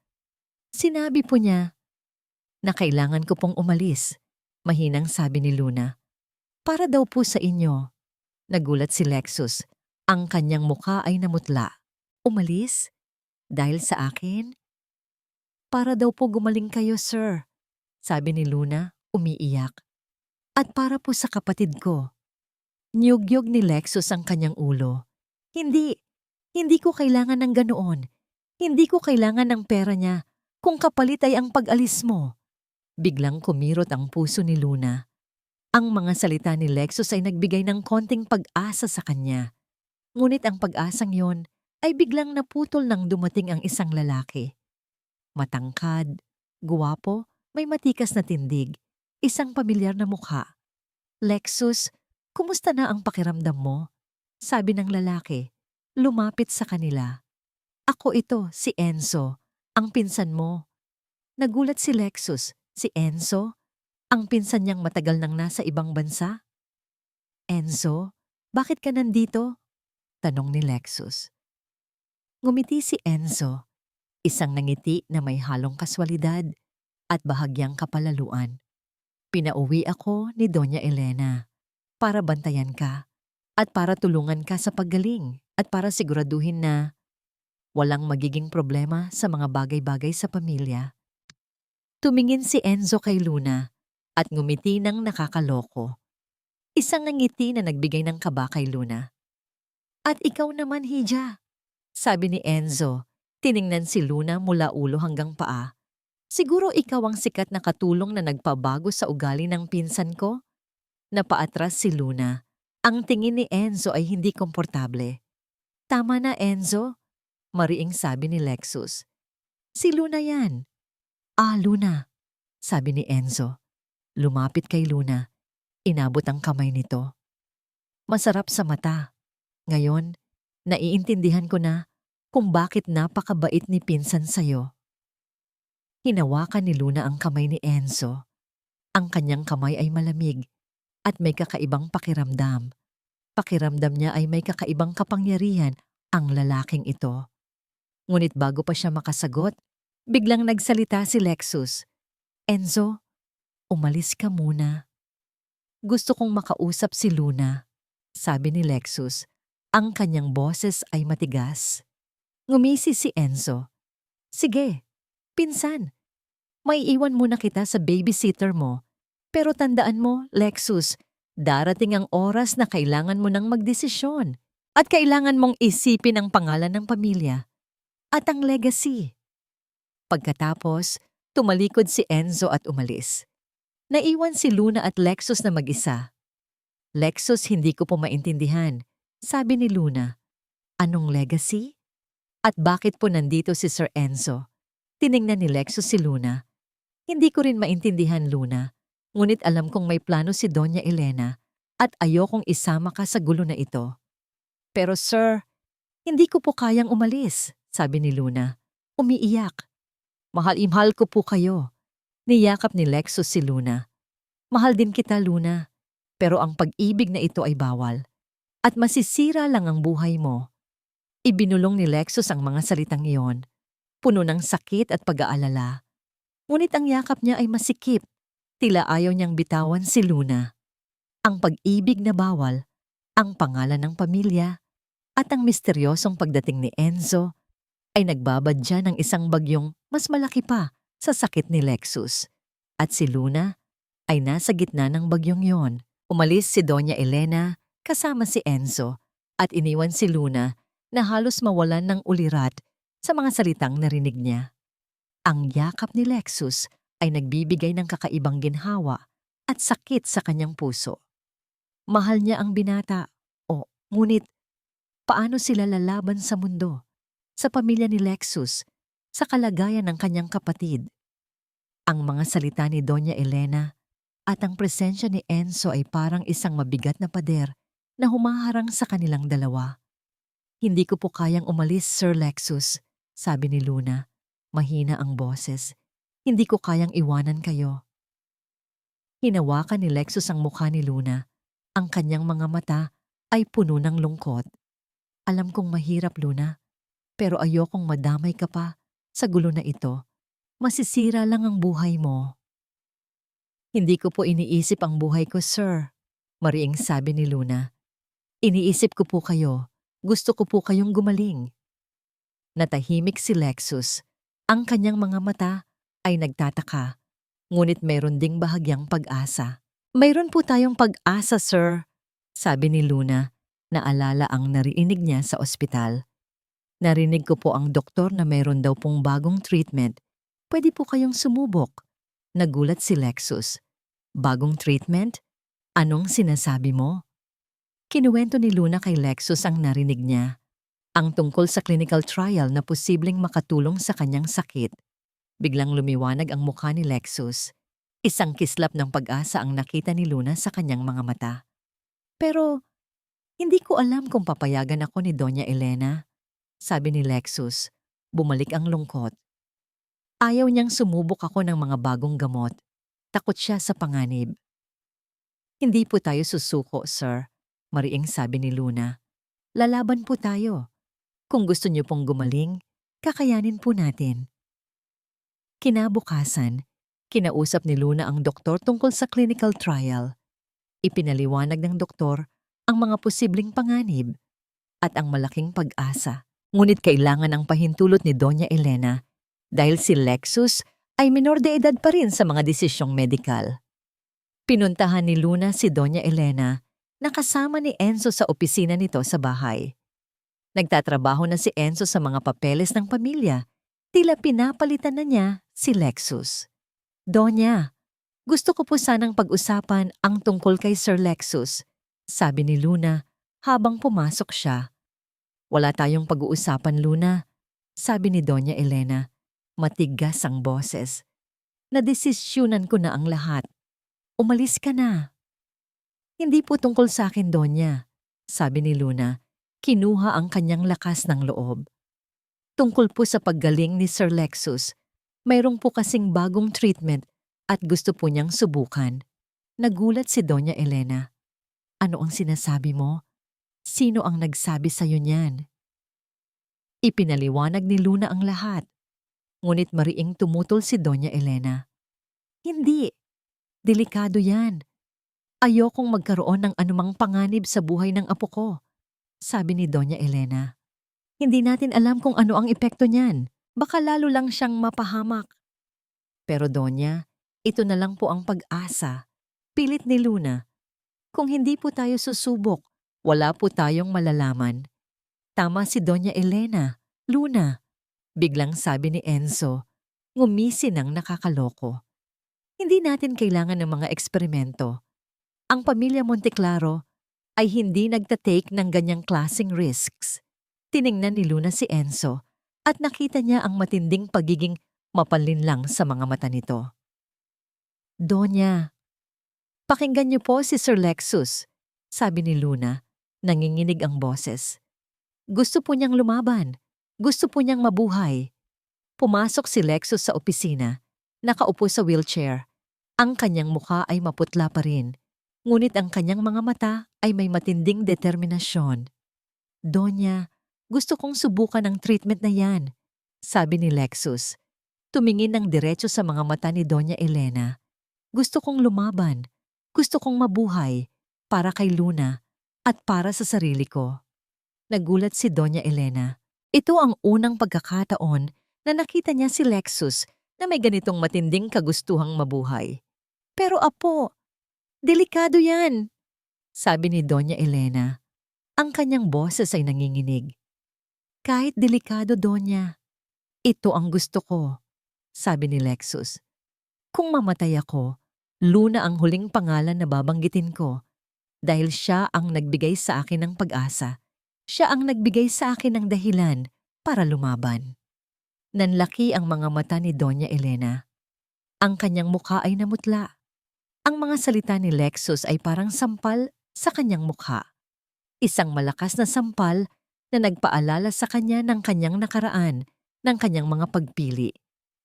Sinabi po niya na kailangan ko pong umalis. Mahinang sabi ni Luna. Para daw po sa inyo. Nagulat si Lexus. Ang kanyang muka ay namutla. Umalis? Dahil sa akin? Para daw po gumaling kayo, sir. Sabi ni Luna, umiiyak. At para po sa kapatid ko. Niyugyog ni Lexus ang kanyang ulo. Hindi ko kailangan ng ganoon. Hindi ko kailangan ng pera niya kung kapalit ay ang pag-alis mo. Biglang kumirot ang puso ni Luna. Ang mga salita ni Lexus ay nagbigay ng konting pag-asa sa kanya. Ngunit ang pag-asang yon ay biglang naputol nang dumating ang isang lalaki. Matangkad, guwapo, may matikas na tindig, isang pamilyar na mukha. "Lexus, kumusta na ang pakiramdam mo?" sabi ng lalaki. Lumapit sa kanila. "Ako ito, si Enzo, ang pinsan mo." Nagulat si Lexus. Si Enzo? Ang pinsan niyang matagal nang nasa ibang bansa? "Enzo, bakit ka nandito?" tanong ni Lexus. Ngumiti si Enzo, isang nangiti na may halong kaswalidad at bahagyang kapalaluan. "Pinauwi ako ni Doña Elena para bantayan ka at para tulungan ka sa paggaling at para siguraduhin na walang magiging problema sa mga bagay-bagay sa pamilya." Tumingin si Enzo kay Luna at ngumiti ng nakakaloko. Isang ngiti na nagbigay ng kaba kay Luna. "At ikaw naman, Hija," sabi ni Enzo. Tiningnan si Luna mula ulo hanggang paa. "Siguro ikaw ang sikat na katulong na nagpabago sa ugali ng pinsan ko?" Napaatras si Luna. Ang tingin ni Enzo ay hindi komportable. "Tama na, Enzo," mariing sabi ni Lexus. "Si Luna yan." "Ah, Luna," sabi ni Enzo. Lumapit kay Luna. Inabot ang kamay nito. "Masarap sa mata. Ngayon, naiintindihan ko na kung bakit napakabait ni pinsan sa'yo." Hinawakan ni Luna ang kamay ni Enzo. Ang kanyang kamay ay malamig at may kakaibang pakiramdam. Pakiramdam niya ay may kakaibang kapangyarihan ang lalaking ito. Ngunit bago pa siya makasagot, biglang nagsalita si Lexus. "Enzo, umalis ka muna. Gusto kong makausap si Luna," sabi ni Lexus. Ang kanyang boses ay matigas. Ngumisi si Enzo. "Sige, pinsan. May iwan muna kita sa babysitter mo. Pero tandaan mo, Lexus, darating ang oras na kailangan mo nang magdesisyon at kailangan mong isipin ang pangalan ng pamilya at ang legacy." Pagkatapos, tumalikod si Enzo at umalis. Naiwan si Luna at Lexus na mag-isa. "Lexus, hindi ko po maintindihan," sabi ni Luna. "Anong legacy? At bakit po nandito si Sir Enzo?" Tiningnan ni Lexus si Luna. "Hindi ko rin maintindihan, Luna. Ngunit alam kong may plano si Doña Elena at ayokong isama ka sa gulo na ito." "Pero sir, hindi ko po kayang umalis," sabi ni Luna. Umiiyak. "Mahal ko po kayo." Niyakap ni Lexus si Luna. "Mahal din kita, Luna. Pero ang pag-ibig na ito ay bawal. At masisira lang ang buhay mo." Ibinulong ni Lexus ang mga salitang iyon, puno ng sakit at pag-aalala. Ngunit ang yakap niya ay masikip. Tila ayaw niyang bitawan si Luna. Ang pag-ibig na bawal, ang pangalan ng pamilya, at ang misteryosong pagdating ni Enzo ay nagbabadya ng isang bagyong mas malaki pa sa sakit ni Lexus. At si Luna ay nasa gitna ng bagyong yon. Umalis si Doña Elena kasama si Enzo at iniwan si Luna na halos mawalan ng ulirat sa mga salitang narinig niya. Ang yakap ni Lexus ay nagbibigay ng kakaibang ginhawa at sakit sa kanyang puso. Mahal niya ang binata. Ngunit paano sila lalaban sa mundo, sa pamilya ni Lexus, sa kalagayan ng kanyang kapatid? Ang mga salita ni Doña Elena at ang presensya ni Enzo ay parang isang mabigat na pader na humaharang sa kanilang dalawa. "Hindi ko po kayang umalis, Sir Lexus," sabi ni Luna. Mahina ang boses. "Hindi ko kayang iwanan kayo." Hinawakan ni Lexus ang mukha ni Luna. Ang kanyang mga mata ay puno ng lungkot. "Alam kong mahirap, Luna, pero ayokong madamay ka pa sa gulo na ito. Masisira lang ang buhay mo." "Hindi ko po iniisip ang buhay ko, sir," mariing sabi ni Luna. "Iniisip ko po kayo. Gusto ko po kayong gumaling." Natahimik si Lexus. Ang kanyang mga mata ay nagtataka, ngunit mayroon ding bahagyang pag-asa. "Mayroon po tayong pag-asa, sir," sabi ni Luna. Naalala ang narinig niya sa ospital. "Narinig ko po ang doktor na mayroon daw pong bagong treatment. Pwede po kayong sumubok." Nagulat si Lexus. "Bagong treatment? Anong sinasabi mo?" Kinuwento ni Luna kay Lexus ang narinig niya. ang tungkol sa clinical trial na posibleng makatulong sa kanyang sakit. Biglang lumiwanag ang mukha ni Lexus. Isang kislap ng pag-asa ang nakita ni Luna sa kanyang mga mata. Pero, hindi ko alam kung papayagan ako ni Doña Elena, sabi ni Lexus. Bumalik ang lungkot. Ayaw niyang sumubok ako ng mga bagong gamot. Takot siya sa panganib. Hindi po tayo susuko, sir, mariing sabi ni Luna. Lalaban po tayo. Kung gusto niyo pong gumaling, kakayanin po natin. Kinabukasan, kinausap ni Luna ang doktor tungkol sa clinical trial. Ipinaliwanag ng doktor ang mga posibleng panganib at ang malaking pag-asa. Ngunit kailangan ang pahintulot ni Doña Elena dahil si Lexus ay minor de edad pa rin sa mga desisyong medikal. Pinuntahan ni Luna si Doña Elena na kasama ni Enzo sa opisina nito sa bahay. Nagtatrabaho na si Enzo sa mga papeles ng pamilya. Tila pinapalitan na niya si Lexus. Doña, gusto ko po sanang pag-usapan ang tungkol kay Sir Lexus, sabi ni Luna habang pumasok siya. Wala tayong pag-uusapan, Luna, sabi ni Doña Elena. Matigas ang boses. Nadesisyunan ko na ang lahat. Umalis ka na. Hindi po tungkol sa akin, Doña, sabi ni Luna. Kinuha ang kanyang lakas ng loob. Tungkol po sa paggaling ni Sir Lexus, mayroong po kasing bagong treatment at gusto po niyang subukan. Nagulat si Doña Elena. Ano ang sinasabi mo? Sino ang nagsabi sa'yo niyan? Ipinaliwanag ni Luna ang lahat. Ngunit mariing tumutol si Doña Elena. Hindi. Delikado yan. Ayokong magkaroon ng anumang panganib sa buhay ng apo ko, sabi ni Doña Elena. Hindi natin alam kung ano ang epekto niyan. Baka lalo lang siyang mapahamak. Pero Doña, ito na lang po ang pag-asa. Pilit ni Luna. Kung hindi po tayo susubok, wala po tayong malalaman. Tama si Doña Elena. Luna, biglang sabi ni Enzo. Ngumisi ng nakakaloko. Hindi natin kailangan ng mga eksperimento. Ang pamilya Monteclaro ay hindi nagtatake ng ganyang klaseng risks. Tiningnan ni Luna si Enzo at nakita niya ang matinding pagiging mapanlinlang sa mga mata nito. Doña, pakinggan niyo po si Sir Lexus, sabi ni Luna. Nanginginig ang boses. Gusto po niyang lumaban. Gusto po niyang mabuhay. Pumasok si Lexus sa opisina. Nakaupo sa wheelchair. Ang kanyang mukha ay maputla pa rin. Ngunit ang kanyang mga mata ay may matinding determinasyon. Doña, gusto kong subukan ang treatment na yan, sabi ni Lexus. Tumingin ng diretso sa mga mata ni Doña Elena. Gusto kong lumaban. Gusto kong mabuhay. Para kay Luna at para sa sarili ko. Nagulat si Doña Elena. Ito ang unang pagkakataon na nakita niya si Lexus na may ganitong matinding kagustuhang mabuhay. Pero apo, delikado yan, sabi ni Doña Elena. Ang kanyang boses ay nanginginig. Kahit delikado, Doña, ito ang gusto ko, sabi ni Lexus. Kung mamatay ako, Luna ang huling pangalan na babanggitin ko dahil siya ang nagbigay sa akin ng pag-asa. Siya ang nagbigay sa akin ng dahilan para lumaban. Nanlaki ang mga mata ni Doña Elena. Ang kanyang mukha ay namutla. Ang mga salita ni Lexus ay parang sampal sa kanyang mukha. Isang malakas na sampal na nagpaalala sa kanya ng kanyang nakaraan, ng kanyang mga pagpili.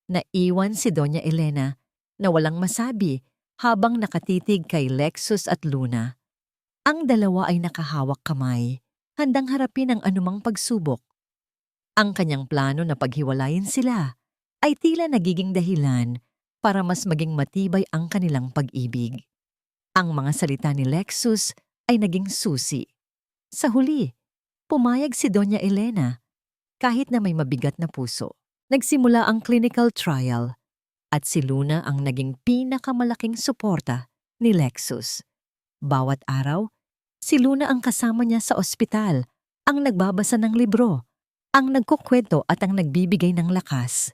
Naiwan si Doña Elena na walang masabi habang nakatitig kay Lexus at Luna. Ang dalawa ay nakahawak kamay, handang harapin ang anumang pagsubok. Ang kanyang plano na paghiwalayin sila ay tila nagiging dahilan para mas maging matibay ang kanilang pag-ibig. Ang mga salita ni Lexus ay naging susi. Sa huli, pumayag si Doña Elena kahit na may mabigat na puso. Nagsimula ang clinical trial at si Luna ang naging pinakamalaking suporta ni Lexus. Bawat araw, si Luna ang kasama niya sa ospital, ang nagbabasa ng libro, ang nagkukwento at ang nagbibigay ng lakas.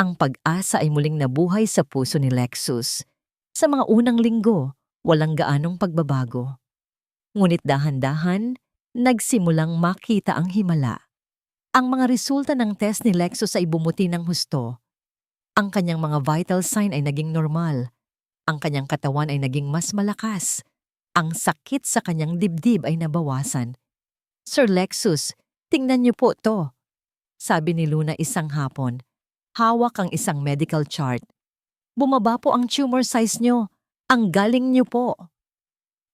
Ang pag-asa ay muling nabuhay sa puso ni Lexus. Sa mga unang linggo, walang gaanong pagbabago. Ngunit dahan-dahan, nagsimulang makita ang himala. Ang mga resulta ng test ni Lexus ay bumuti ng husto. Ang kanyang mga vital sign ay naging normal. Ang kanyang katawan ay naging mas malakas. Ang sakit sa kanyang dibdib ay nabawasan. Sir Lexus, tingnan niyo po to, sabi ni Luna isang hapon. Hawak ang isang medical chart. Bumaba po ang tumor size niyo. Ang galing niyo po.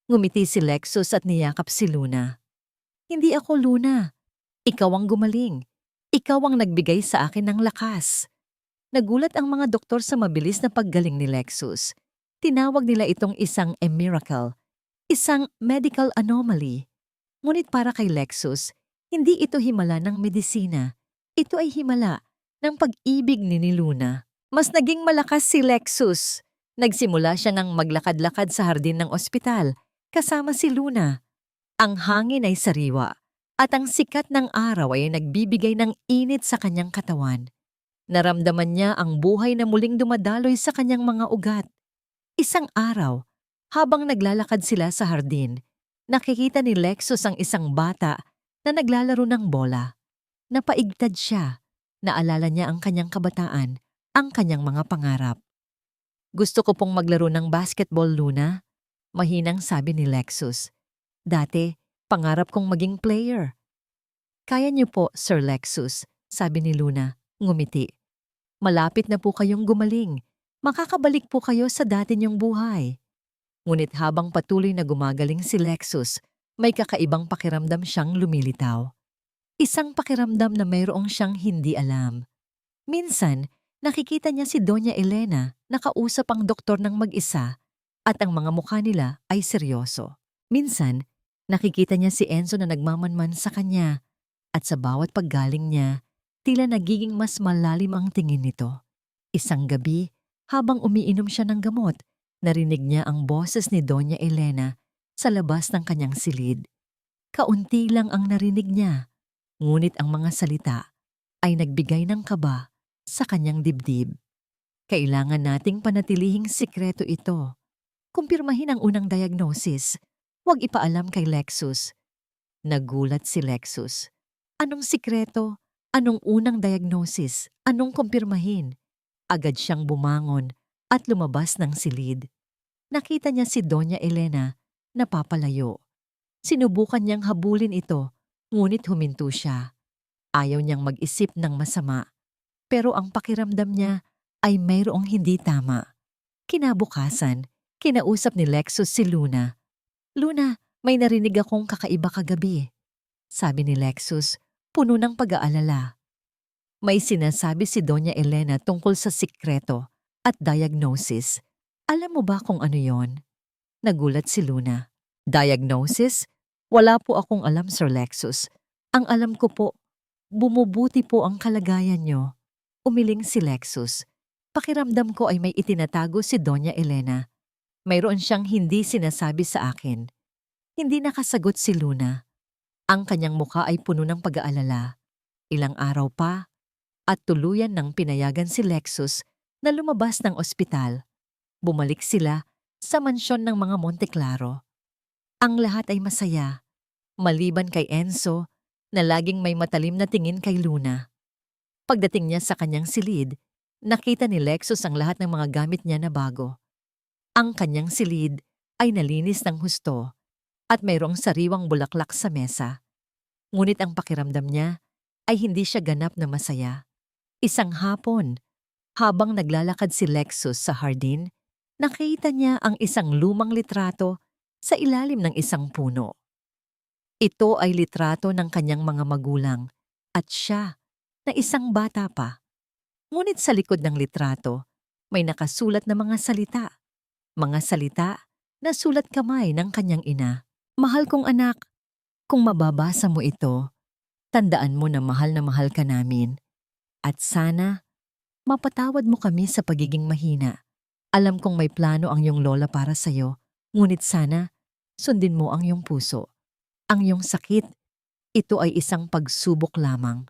Ngumiti si Lexus at niyakap si Luna. Hindi ako, Luna. Ikaw ang gumaling. Ikaw ang nagbigay sa akin ng lakas. Nagulat ang mga doktor sa mabilis na paggaling ni Lexus. Tinawag nila itong isang a miracle, isang medical anomaly. Ngunit para kay Lexus, hindi ito himala ng medisina. Ito ay himala ng pag-ibig ni Luna. Mas naging malakas si Lexus. Nagsimula siya ng maglakad-lakad sa hardin ng ospital, kasama si Luna. Ang hangin ay sariwa, at ang sikat ng araw ay nagbibigay ng init sa kanyang katawan. Naramdaman niya ang buhay na muling dumadaloy sa kanyang mga ugat. Isang araw, habang naglalakad sila sa hardin, nakikita ni Lexus ang isang bata na naglalaro ng bola. Napaigtad siya. Naalala niya ang kanyang kabataan, ang kanyang mga pangarap. Gusto ko pong maglaro ng basketball, Luna, mahinang sabi ni Lexus. Dati, pangarap kong maging player. Kaya niyo po, Sir Lexus, sabi ni Luna, ngumiti. Malapit na po kayong gumaling. Makakabalik po kayo sa dati niyong buhay. Ngunit habang patuloy na gumagaling si Lexus, may kakaibang pakiramdam siyang lumilitaw. Isang pakiramdam na mayroong siyang hindi alam. Minsan, nakikita niya si Doña Elena nakausap ang doktor ng mag-isa at ang mga mukha nila ay seryoso. Minsan, nakikita niya si Enzo na nagmamanman sa kanya at sa bawat paggaling niya, tila nagiging mas malalim ang tingin nito. Isang gabi, habang umiinom siya ng gamot, narinig niya ang boses ni Doña Elena sa labas ng kanyang silid. Kaunti lang ang narinig niya, ngunit ang mga salita ay nagbigay ng kaba sa kanyang dibdib. Kailangan nating panatilihing sikreto ito. Kumpirmahin ang unang diagnosis. Huwag ipaalam kay Lexus. Nagulat si Lexus. Anong sikreto? Anong unang diagnosis? Anong kumpirmahin? Agad siyang bumangon at lumabas ng silid. Nakita niya si Doña Elena na papalayo. Sinubukan niyang habulin ito, ngunit huminto siya. Ayaw niyang mag-isip ng masama. Pero ang pakiramdam niya ay mayroong hindi tama. Kinabukasan, kinausap ni Lexus si Luna. Luna, may narinig akong kakaiba kagabi. Sabi ni Lexus, puno ng pag-aalala. May sinasabi si Doña Elena tungkol sa sikreto at diagnosis. Alam mo ba kung ano yon? Nagulat si Luna. Diagnosis? Wala po akong alam, Sir Lexus. Ang alam ko po, bumubuti po ang kalagayan niyo. Umiling si Lexus. Pakiramdam ko ay may itinatago si Doña Elena. Mayroon siyang hindi sinasabi sa akin. Hindi nakasagot si Luna. Ang kanyang mukha ay puno ng pag-aalala. Ilang araw pa, at tuluyan nang pinayagan si Lexus na lumabas ng ospital. Bumalik sila sa mansyon ng mga Monteclaro. Ang lahat ay masaya, maliban kay Enzo na laging may matalim na tingin kay Luna. Pagdating niya sa kanyang silid, nakita ni Lexus ang lahat ng mga gamit niya na bago. Ang kanyang silid ay nalinis ng husto at mayroong sariwang bulaklak sa mesa. Ngunit ang pakiramdam niya ay hindi siya ganap na masaya. Isang hapon, habang naglalakad si Lexus sa hardin, nakita niya ang isang lumang litrato sa ilalim ng isang puno. Ito ay litrato ng kanyang mga magulang at siya na isang bata pa. Ngunit sa likod ng litrato, may nakasulat na mga salita. Mga salita na sulat kamay ng kanyang ina. Mahal kong anak, kung mababasa mo ito, tandaan mo na mahal ka namin. At sana, mapatawad mo kami sa pagiging mahina. Alam kong may plano ang iyong lola para sa'yo, ngunit sana, sundin mo ang iyong puso. Ang iyong sakit, ito ay isang pagsubok lamang.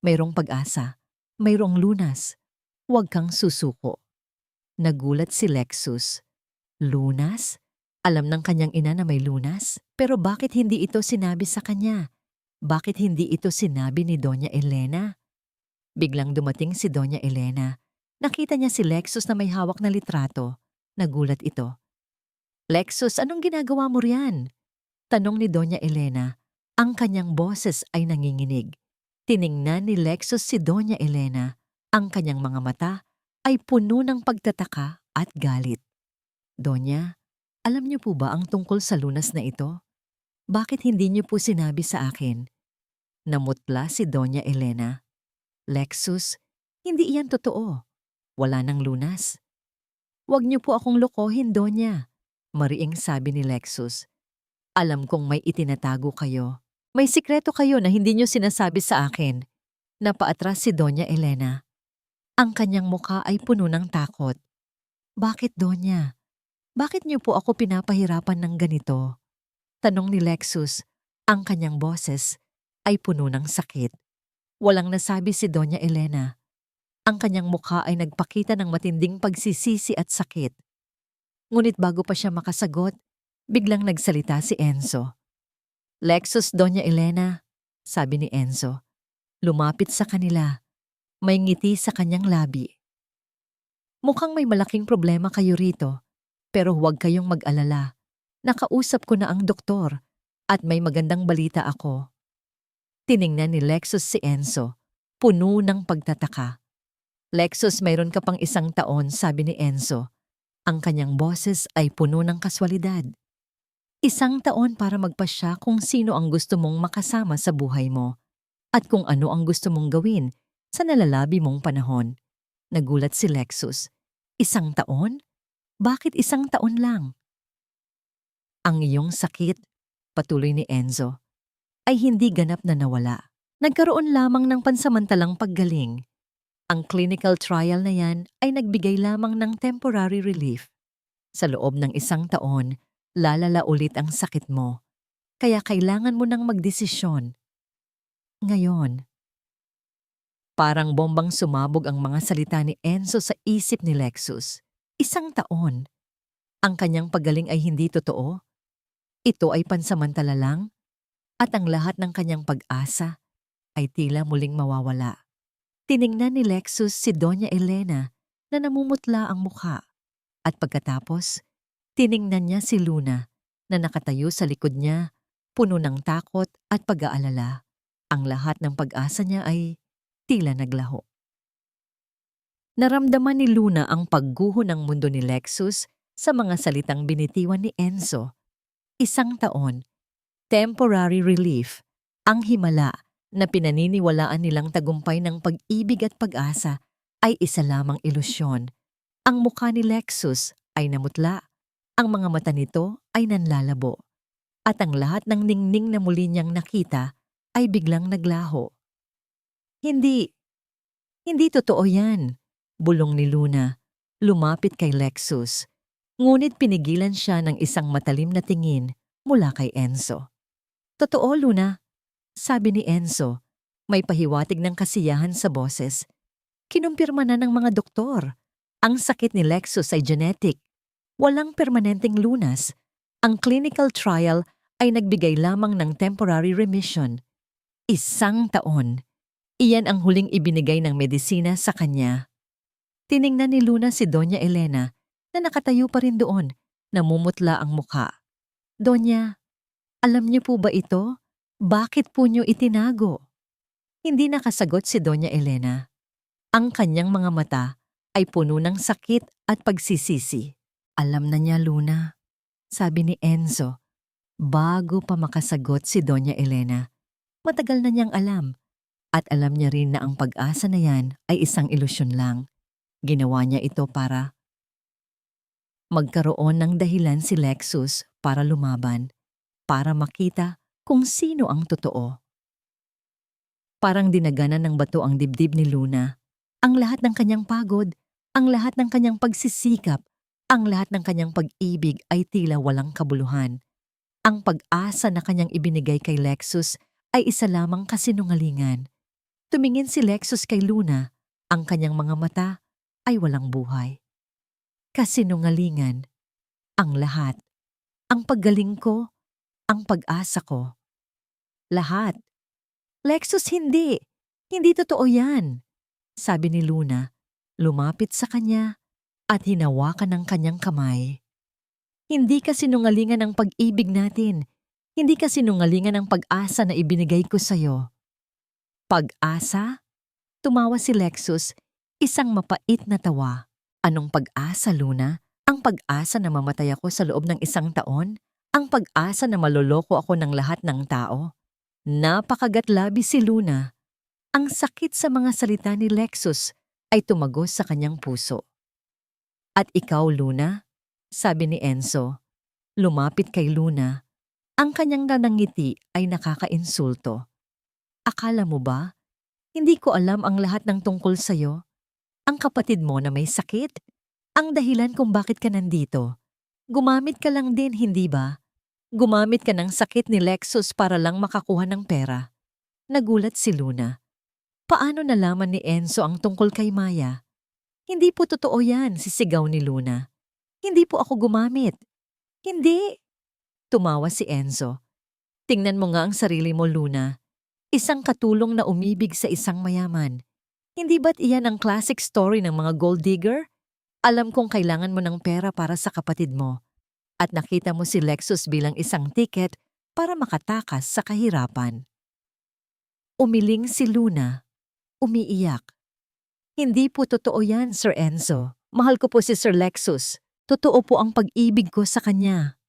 Mayroong pag-asa, mayroong lunas. Huwag kang susuko. Nagulat si Lexus. Lunas? Alam ng kanyang ina na may lunas, pero bakit hindi ito sinabi sa kanya? Bakit hindi ito sinabi ni Doña Elena? Biglang dumating si Doña Elena. Nakita niya si Lexus na may hawak na litrato. Nagulat ito. Lexus, anong ginagawa mo riyan? Tanong ni Doña Elena. Ang kanyang boses ay nanginginig. Tiningnan ni Lexus si Doña Elena. Ang kanyang mga mata ay puno ng pagtataka at galit. Doña, alam niyo po ba ang tungkol sa lunas na ito? Bakit hindi niyo po sinabi sa akin? Namutla si Doña Elena. Lexus, hindi iyan totoo. Wala nang lunas. Huwag niyo po akong lokohin, Doña. Mariing sabi ni Lexus. Alam kong may itinatago kayo. May sikreto kayo na hindi niyo sinasabi sa akin. Napaatras si Doña Elena. Ang kanyang mukha ay puno ng takot. Bakit, Doña? Bakit niyo po ako pinapahirapan ng ganito? Tanong ni Lexus. Ang kanyang boses ay puno ng sakit. Walang nasabi si Doña Elena. Ang kanyang mukha ay nagpakita ng matinding pagsisisi at sakit. Ngunit bago pa siya makasagot, biglang nagsalita si Enzo. Lexus, Doña Elena, sabi ni Enzo. Lumapit sa kanila. May ngiti sa kanyang labi. Mukhang may malaking problema kayo rito, pero huwag kayong mag-alala. Nakausap ko na ang doktor at may magandang balita ako. Tiningnan ni Lexus si Enzo, puno ng pagtataka. Lexus, mayroon ka pang 1 taon, sabi ni Enzo. Ang kanyang boses ay puno ng kaswalidad. 1 taon para magpasya kung sino ang gusto mong makasama sa buhay mo at kung ano ang gusto mong gawin sa nalalabi mong panahon. Nagulat si Lexus. 1 taon? Bakit 1 taon lang? Ang iyong sakit, patuloy ni Enzo, ay hindi ganap na nawala. Nagkaroon lamang ng pansamantalang paggaling. Ang clinical trial na yan ay nagbigay lamang ng temporary relief. Sa loob ng 1 taon, lalala ulit ang sakit mo. Kaya kailangan mo nang magdesisyon. Ngayon, parang bombang sumabog ang mga salita ni Enzo sa isip ni Lexus. 1 taon. Ang kanyang paggaling ay hindi totoo. Ito ay pansamantala lang. At ang lahat ng kanyang pag-asa ay tila muling mawawala. Tiningnan ni Lexus si Doña Elena na namumutla ang mukha. At pagkatapos, tiningnan niya si Luna na nakatayo sa likod niya, puno ng takot at pag-aalala. Ang lahat ng pag-asa niya ay tila naglaho. Naramdaman ni Luna ang pagguho ng mundo ni Lexus sa mga salitang binitiwan ni Enzo. 1 taon, temporary relief, ang himala na pinaniniwalaan nilang tagumpay ng pag-ibig at pag-asa ay isa lamang ilusyon. Ang mukha ni Lexus ay namutla, ang mga mata nito ay nanlalabo, at ang lahat ng ningning na muli niyang nakita ay biglang naglaho. Hindi totoo yan, bulong ni Luna. Lumapit kay Lexus. Ngunit pinigilan siya ng isang matalim na tingin mula kay Enzo. Totoo, Luna, sabi ni Enzo. May pahiwatig ng kasiyahan sa boses. Kinumpirma na ng mga doktor. Ang sakit ni Lexus ay genetic. Walang permanenteng lunas. Ang clinical trial ay nagbigay lamang ng temporary remission. 1 taon. Iyan ang huling ibinigay ng medisina sa kanya. Tiningnan ni Luna si Doña Elena na nakatayo pa rin doon, namumutla ang mukha. Doña, alam niyo po ba ito? Bakit po niyo itinago? Hindi nakasagot si Doña Elena. Ang kanyang mga mata ay puno ng sakit at pagsisisi. Alam na niya, Luna, sabi ni Enzo. Bago pa makasagot si Doña Elena, matagal na niyang alam. At alam niya rin na ang pag-asa na yan ay isang ilusyon lang. Ginawa niya ito para magkaroon ng dahilan si Lexus para lumaban, para makita kung sino ang totoo. Parang dinaganan ng bato ang dibdib ni Luna. Ang lahat ng kanyang pagod, ang lahat ng kanyang pagsisikap, ang lahat ng kanyang pag-ibig ay tila walang kabuluhan. Ang pag-asa na kanyang ibinigay kay Lexus ay isa lamang kasinungalingan. Tumingin si Lexus kay Luna, ang kanyang mga mata ay walang buhay. Kasinungalingan. Ang lahat. Ang paggaling ko, ang pag-asa ko. Lahat. Lexus, hindi. Hindi totoo yan, sabi ni Luna. Lumapit sa kanya at hinawakan ng kanyang kamay. Hindi kasinungalingan ang pag-ibig natin. Hindi kasinungalingan ang pag-asa na ibinigay ko sa'yo. Pag-asa? Tumawa si Lexus, isang mapait na tawa. Anong pag-asa, Luna? Ang pag-asa na mamatay ako sa loob ng 1 taon? Ang pag-asa na maloloko ako ng lahat ng tao? Napakagatlabi si Luna. Ang sakit sa mga salita ni Lexus ay tumagos sa kanyang puso. At ikaw, Luna? Sabi ni Enzo. Lumapit kay Luna. Ang kanyang nanangiti ay nakakainsulto. Akala mo ba? Hindi ko alam ang lahat ng tungkol sa'yo. Ang kapatid mo na may sakit? Ang dahilan kung bakit ka nandito. Gumamit ka lang din, hindi ba? Gumamit ka ng sakit ni Lexus para lang makakuha ng pera. Nagulat si Luna. Paano nalaman ni Enzo ang tungkol kay Maya? Hindi po totoo yan, sisigaw ni Luna. Hindi po ako gumamit. Hindi. Tumawa si Enzo. Tingnan mo nga ang sarili mo, Luna. Isang katulong na umibig sa isang mayaman. Hindi ba't iyan ang classic story ng mga gold digger? Alam kong kailangan mo ng pera para sa kapatid mo. At nakita mo si Lexus bilang isang tiket para makatakas sa kahirapan. Umiling si Luna. Umiiyak. Hindi po totoo yan, Sir Enzo. Mahal ko po si Sir Lexus. Totoo po ang pag-ibig ko sa kanya.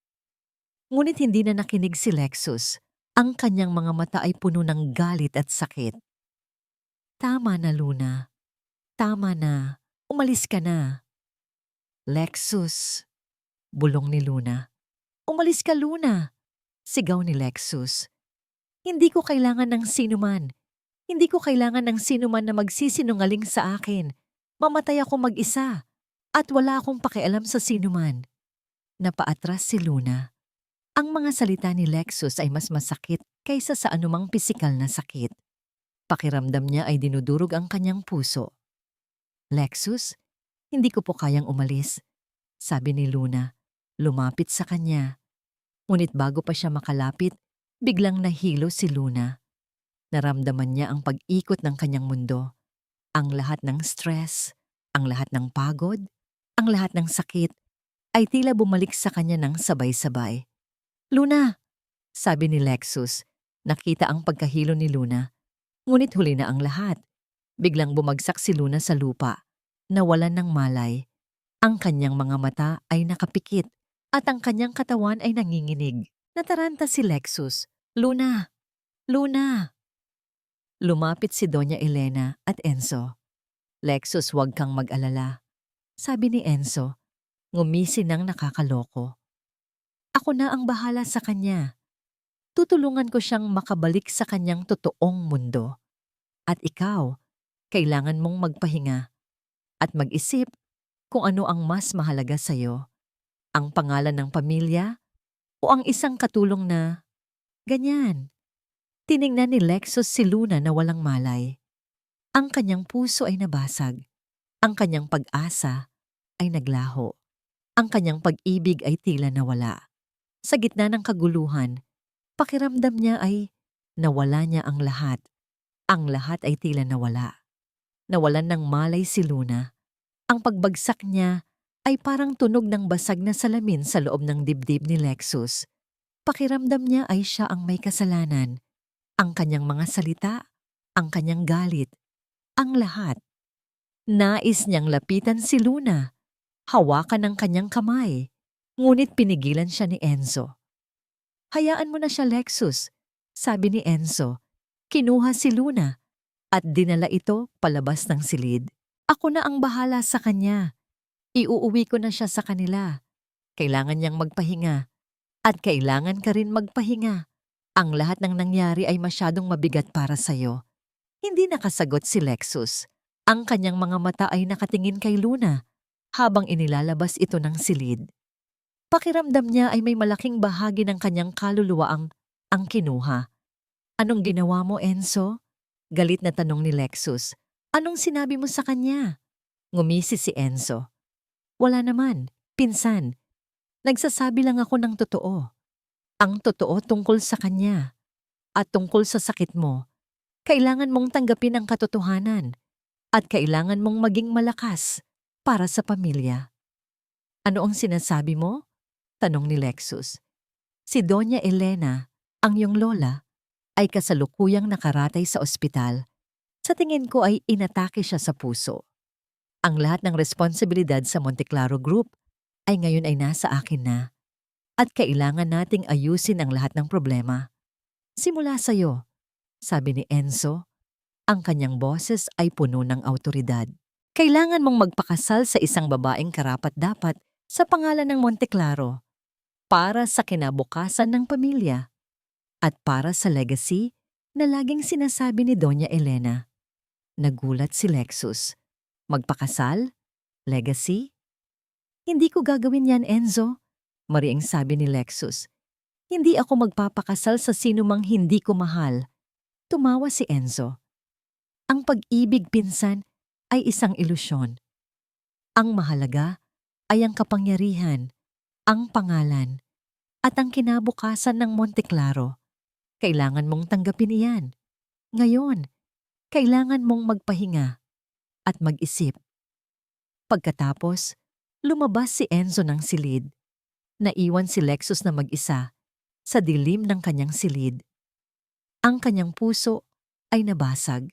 Ngunit hindi na nakinig si Lexus. Ang kanyang mga mata ay puno ng galit at sakit. Tama na, Luna. Tama na. Umalis ka na. Lexus. Bulong ni Luna. Umalis ka, Luna. Sigaw ni Lexus. Hindi ko kailangan ng sinuman. Hindi ko kailangan ng sinuman na magsisinungaling sa akin. Mamatay ako mag-isa. At wala akong pakialam sa sinuman. Napaatras si Luna. Ang mga salita ni Lexus ay mas masakit kaysa sa anumang pisikal na sakit. Pakiramdam niya ay dinudurog ang kanyang puso. Lexus, hindi ko po kayang umalis, sabi ni Luna. Lumapit sa kanya. Ngunit bago pa siya makalapit, biglang nahilo si Luna. Naramdaman niya ang pag-ikot ng kanyang mundo. Ang lahat ng stress, ang lahat ng pagod, ang lahat ng sakit ay tila bumalik sa kanya ng sabay-sabay. Luna, sabi ni Lexus. Nakita ang pagkahilo ni Luna. Ngunit huli na ang lahat. Biglang bumagsak si Luna sa lupa. Nawalan ng malay. Ang kanyang mga mata ay nakapikit at ang kanyang katawan ay nanginginig. Nataranta si Lexus. Luna! Luna! Lumapit si Doña Elena at Enzo. Lexus, huwag kang mag-alala. Sabi ni Enzo, ngumisi ng nakakaloko. Ako na ang bahala sa kanya. Tutulungan ko siyang makabalik sa kanyang totoong mundo. At ikaw, kailangan mong magpahinga at mag-isip kung ano ang mas mahalaga sa'yo. Ang pangalan ng pamilya o ang isang katulong na ganyan. Tiningnan ni Lexus si Luna na walang malay. Ang kanyang puso ay nabasag. Ang kanyang pag-asa ay naglaho. Ang kanyang pag-ibig ay tila nawala. Sa gitna ng kaguluhan, pakiramdam niya ay nawala niya ang lahat. Ang lahat ay tila nawala. Nawalan ng malay si Luna. Ang pagbagsak niya ay parang tunog ng basag na salamin sa loob ng dibdib ni Lexus. Pakiramdam niya ay siya ang may kasalanan. Ang kanyang mga salita, ang kanyang galit, ang lahat. Nais niyang lapitan si Luna. Hawakan ang kanyang kamay. Ngunit pinigilan siya ni Enzo. Hayaan mo na siya, Lexus, sabi ni Enzo. Kinuha si Luna at dinala ito palabas ng silid. Ako na ang bahala sa kanya. Iuuwi ko na siya sa kanila. Kailangan niyang magpahinga. At kailangan ka rin magpahinga. Ang lahat ng nangyari ay masyadong mabigat para sa'yo. Hindi nakasagot si Lexus. Ang kanyang mga mata ay nakatingin kay Luna habang inilalabas ito ng silid. Pakiramdam niya ay may malaking bahagi ng kanyang kaluluwa ang kinuha. Anong ginawa mo, Enzo? Galit na tanong ni Lexus. Anong sinabi mo sa kanya? Ngumisi si Enzo. Wala naman, pinsan. Nagsasabi lang ako ng totoo. Ang totoo tungkol sa kanya. At tungkol sa sakit mo. Kailangan mong tanggapin ang katotohanan at kailangan mong maging malakas para sa pamilya. Ano ang sinasabi mo? Tanong ni Lexus. Si Doña Elena, ang iyong lola, ay kasalukuyang nakaratay sa ospital. Sa tingin ko ay inatake siya sa puso. Ang lahat ng responsibilidad sa Monteclaro Group ay ngayon ay nasa akin na. At kailangan nating ayusin ang lahat ng problema. Simula sa'yo, sabi ni Enzo, ang kanyang boses ay puno ng awtoridad. Kailangan mong magpakasal sa isang babaeng karapat-dapat sa pangalan ng Monteclaro para sa kinabukasan ng pamilya at para sa legacy na laging sinasabi ni Doña Elena. Nagulat si Lexus. Magpakasal? Legacy? Hindi ko gagawin yan, Enzo. Mariing sabi ni Lexus. Hindi ako magpapakasal sa sinumang hindi ko mahal. Tumawa si Enzo. Ang pag-ibig, pinsan, ay isang ilusyon. Ang mahalaga ay ang kapangyarihan, ang pangalan, at ang kinabukasan ng Monteclaro. Kailangan mong tanggapin iyan. Ngayon, kailangan mong magpahinga at mag-isip. Pagkatapos, lumabas si Enzo ng silid. Naiwan si Lexus na mag-isa sa dilim ng kanyang silid. Ang kanyang puso ay nabasag.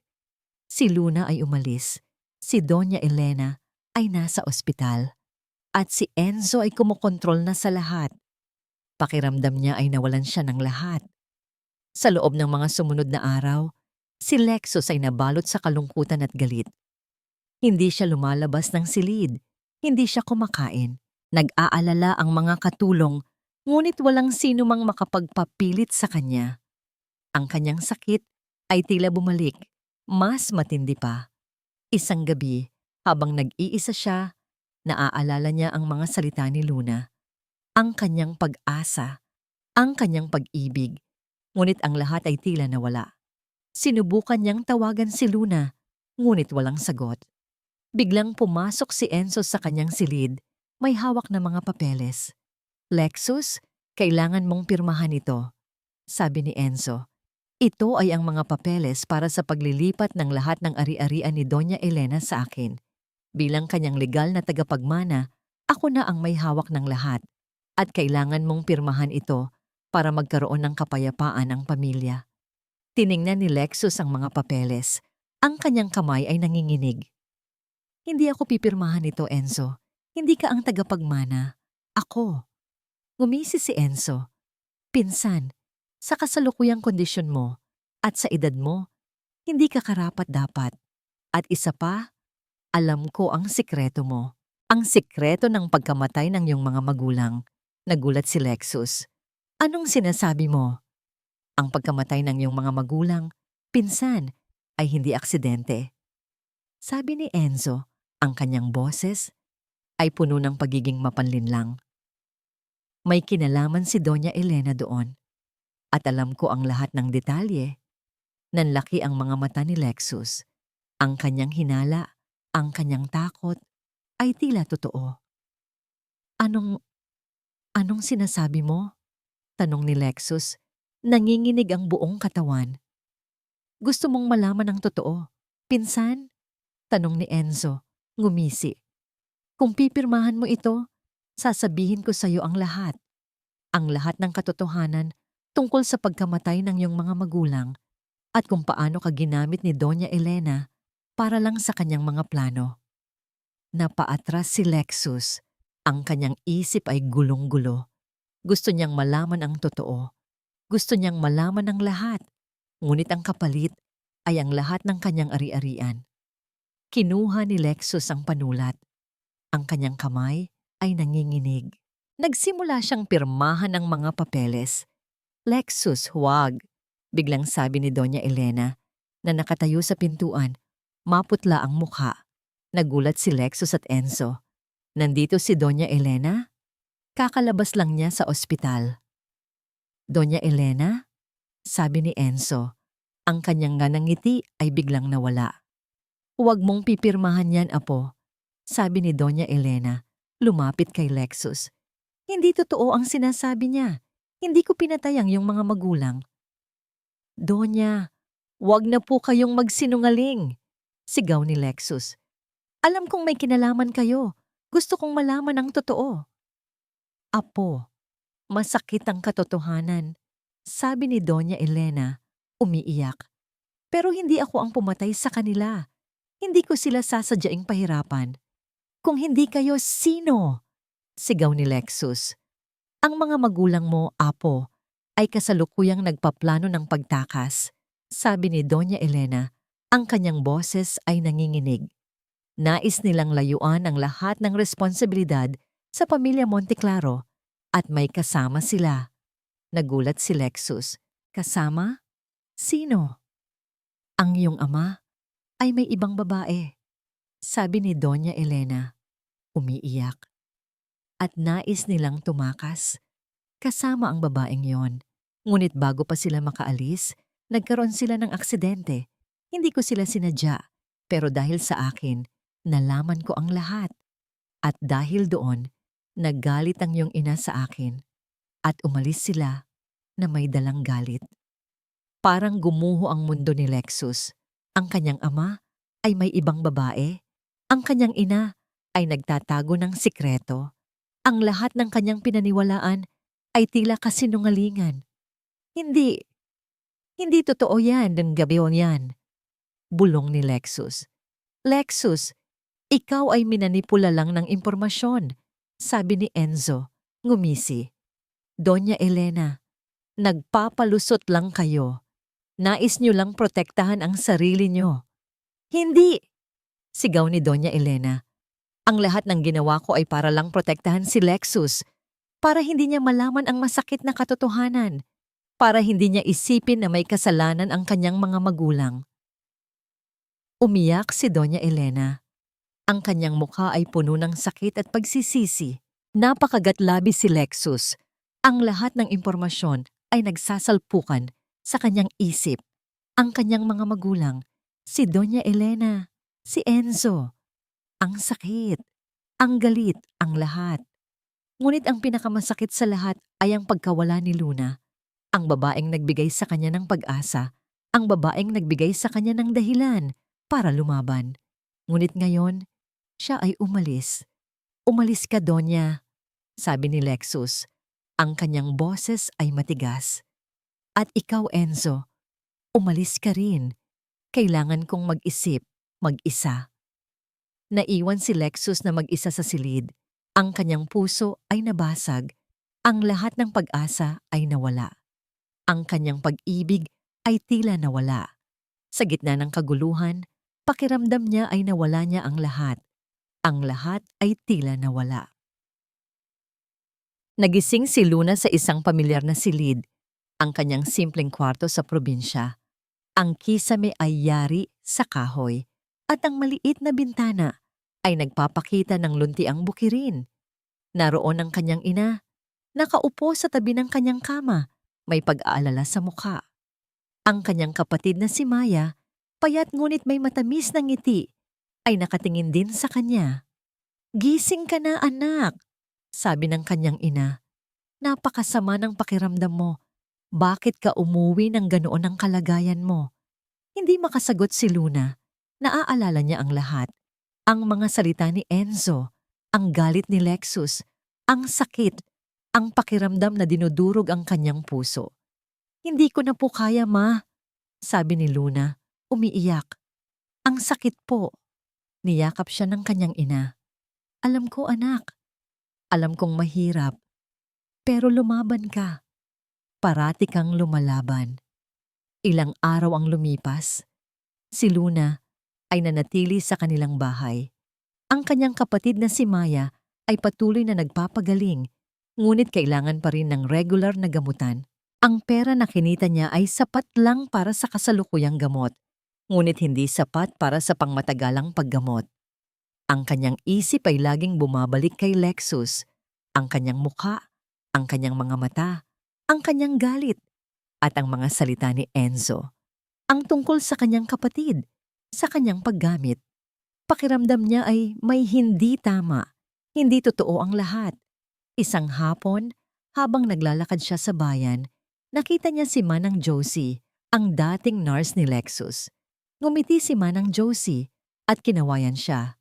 Si Luna ay umalis. Si Doña Elena ay nasa ospital. At si Enzo ay kumokontrol na sa lahat. Pakiramdam niya ay nawalan siya ng lahat. Sa loob ng mga sumunod na araw, si Lexus ay nabalot sa kalungkutan at galit. Hindi siya lumalabas ng silid. Hindi siya kumakain. Nag-aalala ang mga katulong, ngunit walang sino mang makapagpapilit sa kanya. Ang kanyang sakit ay tila bumalik, mas matindi pa. Isang gabi, habang nag-iisa siya, naaalala niya ang mga salita ni Luna. Ang kanyang pag-asa, ang kanyang pag-ibig, ngunit ang lahat ay tila nawala. Sinubukan niyang tawagan si Luna, ngunit walang sagot. Biglang pumasok si Enzo sa kanyang silid, may hawak na mga papeles. Lexus, kailangan mong pirmahan ito, sabi ni Enzo. Ito ay ang mga papeles para sa paglilipat ng lahat ng ari-arian ni Doña Elena sa akin. Bilang kanyang legal na tagapagmana, ako na ang may hawak ng lahat at kailangan mong pirmahan ito para magkaroon ng kapayapaan ang pamilya. Tiningnan ni Lexus ang mga papeles. Ang kanyang kamay ay nanginginig. Hindi ako pipirmahan ito, Enzo. Hindi ka ang tagapagmana. Ako. Ngumisi si Enzo. Pinsan, sa kasalukuyang kondisyon mo at sa edad mo, hindi ka karapat-dapat. At isa pa, alam ko ang sikreto mo. Ang sikreto ng pagkamatay ng iyong mga magulang. Nagulat si Lexus. Anong sinasabi mo? Ang pagkamatay ng iyong mga magulang, pinsan, ay hindi aksidente. Sabi ni Enzo, ang kanyang boses ay puno ng pagiging mapanlinlang. May kinalaman si Doña Elena doon. At alam ko ang lahat ng detalye. Nanlaki ang mga mata ni Lexus. Ang kanyang hinala, ang kanyang takot, ay tila totoo. Anong sinasabi mo? Tanong ni Lexus. Nanginginig ang buong katawan. Gusto mong malaman ang totoo, pinsan? Tanong ni Enzo, ngumisi. Kung pipirmahan mo ito, sasabihin ko sa iyo ang lahat. Ang lahat ng katotohanan tungkol sa pagkamatay ng iyong mga magulang at kung paano ka ginamit ni Doña Elena para lang sa kanyang mga plano. Napaatras si Lexus. Ang kanyang isip ay gulong-gulo. Gusto niyang malaman ang totoo. Gusto niyang malaman ang lahat. Ngunit ang kapalit ay ang lahat ng kanyang ari-arian. Kinuha ni Lexus ang panulat. Ang kanyang kamay ay nanginginig. Nagsimula siyang pirmahan ng mga papeles. Lexus, huwag. Biglang sabi ni Doña Elena na nakatayo sa pintuan. Maputla ang mukha. Nagulat si Lexus at Enzo. Nandito si Doña Elena? Kakalabas lang niya sa ospital. Doña Elena? Sabi ni Enzo. Ang kanyang ganang ngiti ay biglang nawala. Huwag mong pipirmahan yan, apo. Sabi ni Doña Elena. Lumapit kay Lexus. Hindi totoo ang sinasabi niya. Hindi ko pinatay ang iyong mga magulang. Donya, Huwag na po kayong magsinungaling, sigaw ni Lexus. Alam kong may kinalaman kayo. Gusto kong malaman ang totoo. Apo, masakit ang katotohanan, sabi ni Doña Elena, umiiyak. Pero hindi ako ang pumatay sa kanila. Hindi ko sila sasadyaing pahirapan. Kung hindi kayo, sino? Sigaw ni Lexus. Ang mga magulang mo, Apo, ay kasalukuyang nagpaplano ng pagtakas, sabi ni Doña Elena. Ang kanyang boses ay nanginginig. Nais nilang layuan ang lahat ng responsibilidad sa pamilya Monteclaro at may kasama sila. Nagulat si Lexus. Kasama? Sino? Ang iyong ama ay may ibang babae, sabi ni Doña Elena, umiiyak. At nais nilang tumakas. Kasama ang babaeng yon. Ngunit bago pa sila makaalis, nagkaroon sila ng aksidente. Hindi ko sila sinadya, pero dahil sa akin, nalaman ko ang lahat. At dahil doon, naggalit ang iyong ina sa akin. At umalis sila na may dalang galit. Parang gumuho ang mundo ni Lexus. Ang kanyang ama ay may ibang babae. Ang kanyang ina ay nagtatago ng sikreto. Ang lahat ng kanyang pinaniwalaan ay tila kasinungalingan. Hindi totoo yan ng gabion yan. Bulong ni Lexus. Lexus, ikaw ay minanipula lang ng impormasyon, sabi ni Enzo, ngumisi. Doña Elena, nagpapalusot lang kayo. Nais niyo lang protektahan ang sarili niyo. Hindi! Sigaw ni Doña Elena. Ang lahat ng ginawa ko ay para lang protektahan si Lexus, para hindi niya malaman ang masakit na katotohanan, para hindi niya isipin na may kasalanan ang kanyang mga magulang. Umiyak si Doña Elena. Ang kanyang mukha ay puno ng sakit at pagsisisi. Napakagatlabi si Lexus. Ang lahat ng impormasyon ay nagsasalpukan sa kanyang isip. Ang kanyang mga magulang, si Doña Elena, si Enzo. Ang sakit, ang galit, ang lahat. Ngunit ang pinakamasakit sa lahat ay ang pagkawala ni Luna. Ang babaeng nagbigay sa kanya ng pag-asa. Ang babaeng nagbigay sa kanya ng dahilan para lumaban. Ngunit ngayon, siya ay umalis. Umalis ka, Donya, sabi ni Lexus. Ang kanyang boses ay matigas. At ikaw, Enzo, umalis ka rin. Kailangan kong mag-isip, mag-isa. Naiwan si Lexus na mag-isa sa silid. Ang kanyang puso ay nabasag. Ang lahat ng pag-asa ay nawala. Ang kanyang pag-ibig ay tila nawala. Sa gitna ng kaguluhan, pakiramdam niya ay nawala niya ang lahat. Ang lahat ay tila nawala. Nagising si Luna sa isang pamilyar na silid, ang kanyang simpleng kwarto sa probinsya. Ang kisame ay yari sa kahoy at ang maliit na bintana ay nagpapakita ng luntiang bukirin. Naroon ang kanyang ina, nakaupo sa tabi ng kanyang kama, may pag-aalala sa mukha. Ang kanyang kapatid na si Maya, payat ngunit may matamis na ngiti, ay nakatingin din sa kanya. Gising ka na, anak, sabi ng kanyang ina. Napakasama ng pakiramdam mo. Bakit ka umuwi ng ganoon ang kalagayan mo? Hindi makasagot si Luna. Naaalala niya ang lahat. Ang mga salita ni Enzo, ang galit ni Lexus, ang sakit, ang pakiramdam na dinudurog ang kanyang puso. Hindi ko na po kaya, ma, sabi ni Luna, umiiyak. Ang sakit po. Niyakap siya ng kanyang ina. Alam ko, anak. Alam kong mahirap. Pero lumaban ka. Parati kang lumalaban. Ilang araw ang lumipas. Si Luna ay nanatili sa kanilang bahay. Ang kanyang kapatid na si Maya ay patuloy na nagpapagaling, ngunit kailangan pa rin ng regular na gamutan. Ang pera na kinita niya ay sapat lang para sa kasalukuyang gamot, ngunit hindi sapat para sa pangmatagalang paggamot. Ang kanyang isip ay laging bumabalik kay Lexus, ang kanyang mukha, ang kanyang mga mata, ang kanyang galit, at ang mga salita ni Enzo. Ang tungkol sa kanyang kapatid, sa kanyang paggamit. Pakiramdam niya ay may hindi tama, hindi totoo ang lahat. Isang hapon, habang naglalakad siya sa bayan, nakita niya si Manang Josie, ang dating nurse ni Lexus. Ngumiti si Manang Josie at kinawayan siya.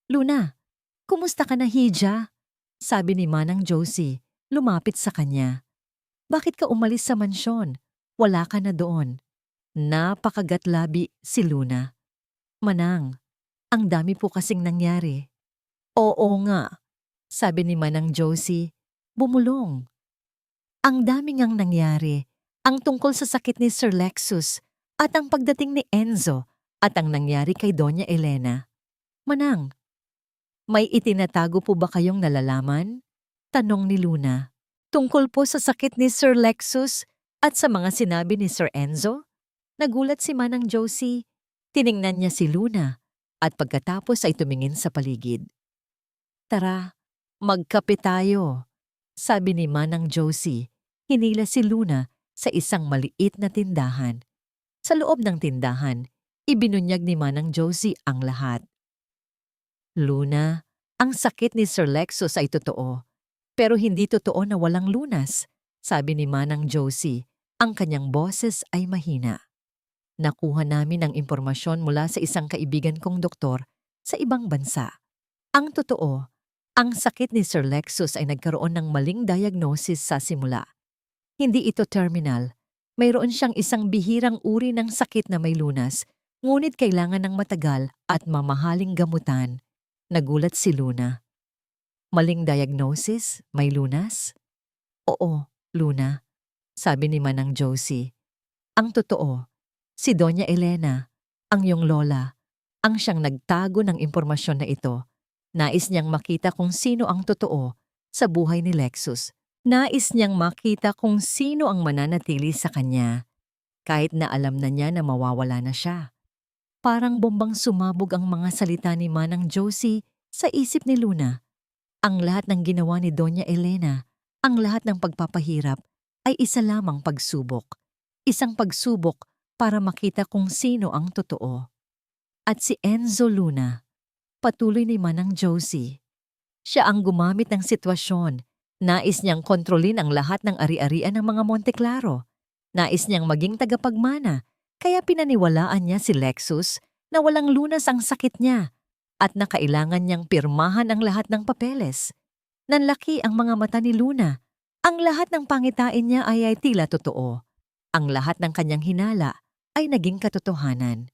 "Luna, kumusta ka na, Hija?" Sabi ni Manang Josie, lumapit sa kanya. "Bakit ka umalis sa mansyon? Wala ka na doon." Napakagatlabi si Luna. "Manang, ang dami po kasing nangyari." "Oo nga," sabi ni Manang Josie, bumulong. "Ang dami ngang nangyari. Ang tungkol sa sakit ni Sir Lexus at ang pagdating ni Enzo at ang nangyari kay Doña Elena. Manang, may itinatago po ba kayong nalalaman?" Tanong ni Luna. "Tungkol po sa sakit ni Sir Lexus at sa mga sinabi ni Sir Enzo?" Nagulat si Manang Josie. Tiningnan niya si Luna at pagkatapos ay tumingin sa paligid. "Tara, magkape tayo," sabi ni Manang Josie. Hinila si Luna sa isang maliit na tindahan. Sa loob ng tindahan, ibinunyag ni Manang Josie ang lahat. "Luna, ang sakit ni Sir Lexus ay totoo, pero hindi totoo na walang lunas," sabi ni Manang Josie. Ang kanyang boses ay mahina. "Nakuha namin ang impormasyon mula sa isang kaibigan kong doktor sa ibang bansa. Ang totoo, ang sakit ni Sir Lexus ay nagkaroon ng maling diagnosis sa simula. Hindi ito terminal. Mayroon siyang isang bihirang uri ng sakit na may lunas, ngunit kailangan ng matagal at mamahaling gamutan." Nagulat si Luna. "Maling diagnosis? May lunas?" "Oo, Luna," sabi ni Manang Josie. "Ang totoo, si Doña Elena, ang iyong lola, ang siyang nagtago ng impormasyon na ito. Nais niyang makita kung sino ang totoo sa buhay ni Lexus. Nais niyang makita kung sino ang mananatili sa kanya, kahit na alam na niya na mawawala na siya." Parang bombang sumabog ang mga salita ni Manang Josie sa isip ni Luna. Ang lahat ng ginawa ni Doña Elena, ang lahat ng pagpapahirap, ay isa lamang pagsubok. Isang pagsubok para makita kung sino ang totoo. At si Enzo, Luna, patuloy ni Manang Josie. Siya ang gumamit ng sitwasyon. Nais niyang kontrolin ang lahat ng ari-arian ng mga Monteclaro. Nais niyang maging tagapagmana, kaya pinaniwalaan niya si Lexus na walang lunas ang sakit niya at na kailangan niyang pirmahan ang lahat ng papeles. Nanlaki ang mga mata ni Luna. Ang lahat ng pangitain niya ay tila totoo. Ang lahat ng kanyang hinala ay naging katotohanan.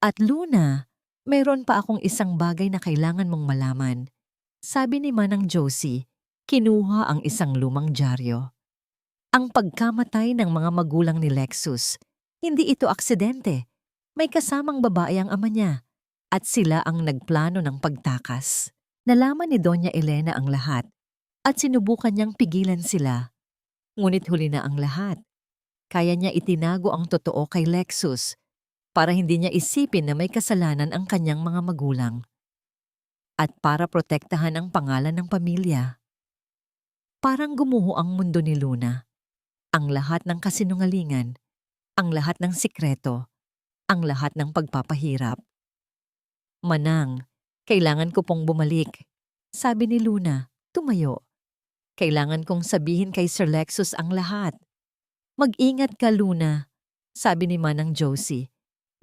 "At Luna, mayroon pa akong isang bagay na kailangan mong malaman," sabi ni Manang Josie. Kinuha ang isang lumang dyaryo. "Ang pagkamatay ng mga magulang ni Lexus, hindi ito aksidente. May kasamang babae ang ama niya at sila ang nagplano ng pagtakas." Nalaman ni Doña Elena ang lahat at sinubukan niyang pigilan sila. Ngunit huli na ang lahat. Kaya niya itinago ang totoo kay Lexus para hindi niya isipin na may kasalanan ang kanyang mga magulang at para protektahan ang pangalan ng pamilya. Parang gumuho ang mundo ni Luna. Ang lahat ng kasinungalingan, ang lahat ng sikreto, ang lahat ng pagpapahirap. "Manang, kailangan ko pong bumalik," sabi ni Luna, tumayo. "Kailangan kong sabihin kay Sir Lexus ang lahat." "Mag-ingat ka, Luna," sabi ni Manang Josie.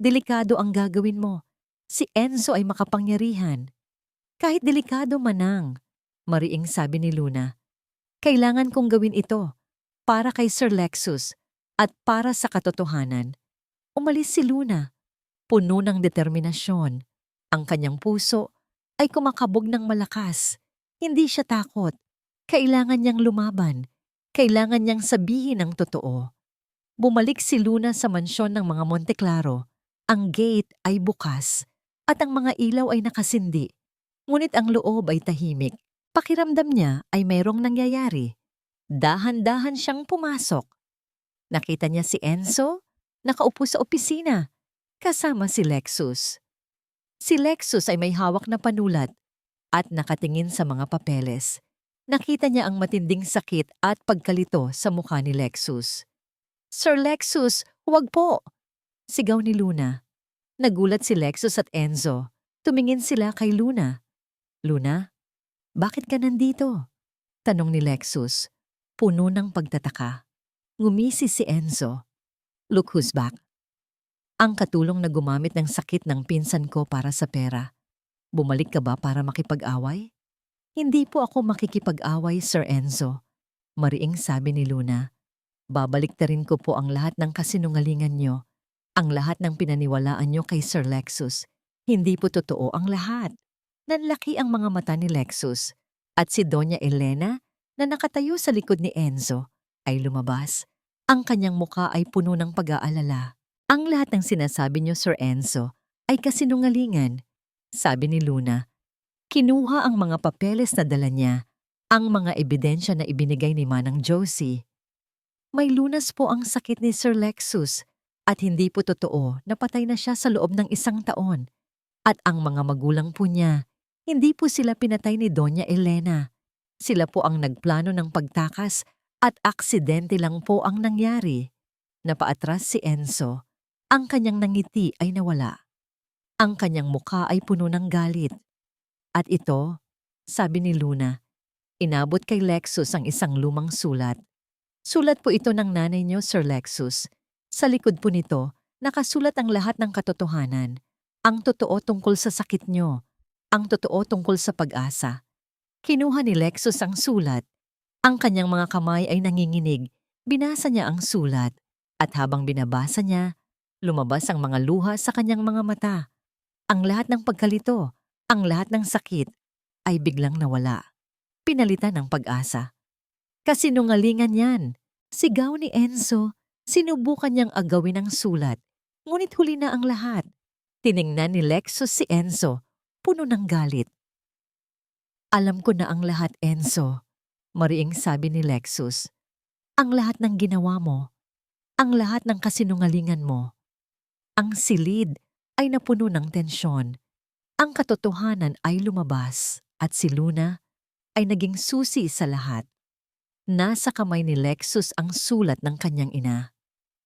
"Delikado ang gagawin mo. Si Enzo ay makapangyarihan." "Kahit delikado, Manang," mariing sabi ni Luna. "Kailangan kong gawin ito para kay Sir Lexus at para sa katotohanan." Umalis si Luna, puno ng determinasyon. Ang kanyang puso ay kumakabog ng malakas. Hindi siya takot. Kailangan niyang lumaban. Kailangan niyang sabihin ang totoo. Bumalik si Luna sa mansyon ng mga Monteclaro. Ang gate ay bukas at ang mga ilaw ay nakasindi. Ngunit ang loob ay tahimik. Pakiramdam niya ay mayroong nangyayari. Dahan-dahan siyang pumasok. Nakita niya si Enzo, nakaupo sa opisina, kasama si Lexus. Si Lexus ay may hawak na panulat at nakatingin sa mga papeles. Nakita niya ang matinding sakit at pagkalito sa mukha ni Lexus. "Sir Lexus, huwag po!" sigaw ni Luna. Nagulat si Lexus at Enzo. Tumingin sila kay Luna. "Luna, bakit ka nandito?" tanong ni Lexus, puno ng pagtataka. Ngumisi si Enzo. Look who's back. Ang katulong na gumamit ng sakit ng pinsan ko para sa pera. Bumalik ka ba para makipag-away? Hindi po ako makikipag-away, Sir Enzo. Mariing sabi ni Luna. Babaliktarin ko po ang lahat ng kasinungalingan nyo. Ang lahat ng pinaniwalaan nyo kay Sir Lexus. Hindi po totoo ang lahat. Nanlaki ang mga mata ni Lexus. At si Doña Elena, na nakatayo sa likod ni Enzo, ay lumabas. Ang kanyang muka ay puno ng pag-aalala. Ang lahat ng sinasabi nyo, Sir Enzo, ay kasinungalingan. Sabi ni Luna. Kinuha ang mga papeles na dala niya, ang mga ebidensya na ibinigay ni Manang Josie. May lunas po ang sakit ni Sir Lexus at hindi po totoo na patay na siya sa loob ng 1 taon. At ang mga magulang po niya, hindi po sila pinatay ni Doña Elena. Sila po ang nagplano ng pagtakas at aksidente lang po ang nangyari. Napaatras si Enzo. Ang kanyang nangiti ay nawala. Ang kanyang mukha ay puno ng galit. At ito, sabi ni Luna, inabot kay Lexus ang isang lumang sulat. Sulat po ito ng nanay niyo, Sir Lexus. Sa likod po nito, nakasulat ang lahat ng katotohanan. Ang totoo tungkol sa sakit niyo. Ang totoo tungkol sa pag-asa. Kinuha ni Lexus ang sulat. Ang kanyang mga kamay ay nanginginig. Binasa niya ang sulat. At habang binabasa niya, lumabas ang mga luha sa kanyang mga mata. Ang lahat ng pagkalito, ang lahat ng sakit, ay biglang nawala. Pinalitan ng pag-asa. Kasinungalingan yan. Sigaw ni Enzo. Sinubukan niyang agawin ang sulat. Ngunit huli na ang lahat. Tiningnan ni Lexus si Enzo. Puno ng galit. Alam ko na ang lahat, Enzo. Mariing sabi ni Lexus. Ang lahat ng ginawa mo. Ang lahat ng kasinungalingan mo. Ang silid ay napuno ng tensyon. Ang katotohanan ay lumabas at si Luna ay naging susi sa lahat. Nasa kamay ni Lexus ang sulat ng kanyang ina.